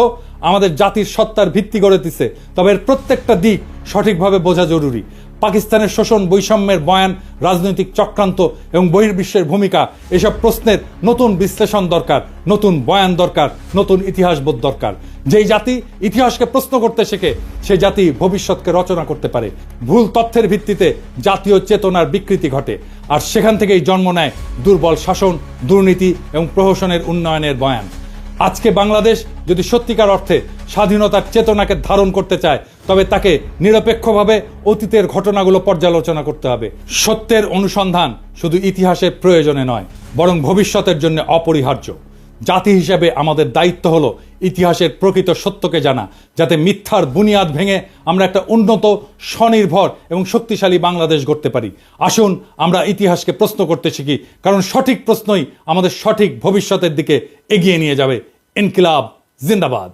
আমাদের জাতির সত্তার ভিত্তি গড়ে দিছে, তবে এর প্রত্যেকটা দিক সঠিকভাবে বোঝা জরুরি। পাকিস্তানের শোষণ, বৈষম্যের বয়ান, রাজনৈতিক চক্রান্ত এবং বহির্বিশ্বের ভূমিকা, এসব প্রশ্নের নতুন বিশ্লেষণ দরকার, নতুন বয়ান দরকার, নতুন ইতিহাসবোধ দরকার। যেই জাতি ইতিহাসকে প্রশ্ন করতে শেখে, সেই জাতি ভবিষ্যৎকে রচনা করতে পারে। ভুল তথ্যের ভিত্তিতে জাতীয় চেতনার বিকৃতি ঘটে, আর সেখান থেকেই জন্ম নেয় দুর্বল শাসন, দুর্নীতি এবং প্রহসনের উন্নয়নের বয়ান। আজকে বাংলাদেশ যদি সত্যিকার অর্থে স্বাধীনতার চেতনাকে ধারণ করতে চায়, তবে তাকে নিরপেক্ষভাবে অতীতের ঘটনাগুলো পর্যালোচনা করতে হবে। সত্যের অনুসন্ধান শুধু ইতিহাসের প্রয়োজনে নয়, বরং ভবিষ্যতের জন্য অপরিহার্য। জাতি হিসেবে আমাদের দায়িত্ব হলো ইতিহাসের প্রকৃত সত্যকে জানা, যাতে মিথ্যার বুনিয়াদ ভেঙে আমরা একটা উন্নত, স্বনির্ভর এবং শক্তিশালী বাংলাদেশ গড়তে পারি। আসুন আমরা ইতিহাসকে প্রশ্ন করতে শিখি, কারণ সঠিক প্রশ্নই আমাদের সঠিক ভবিষ্যতের দিকে এগিয়ে নিয়ে যাবে। ইনকিলাব জিন্দাবাদ।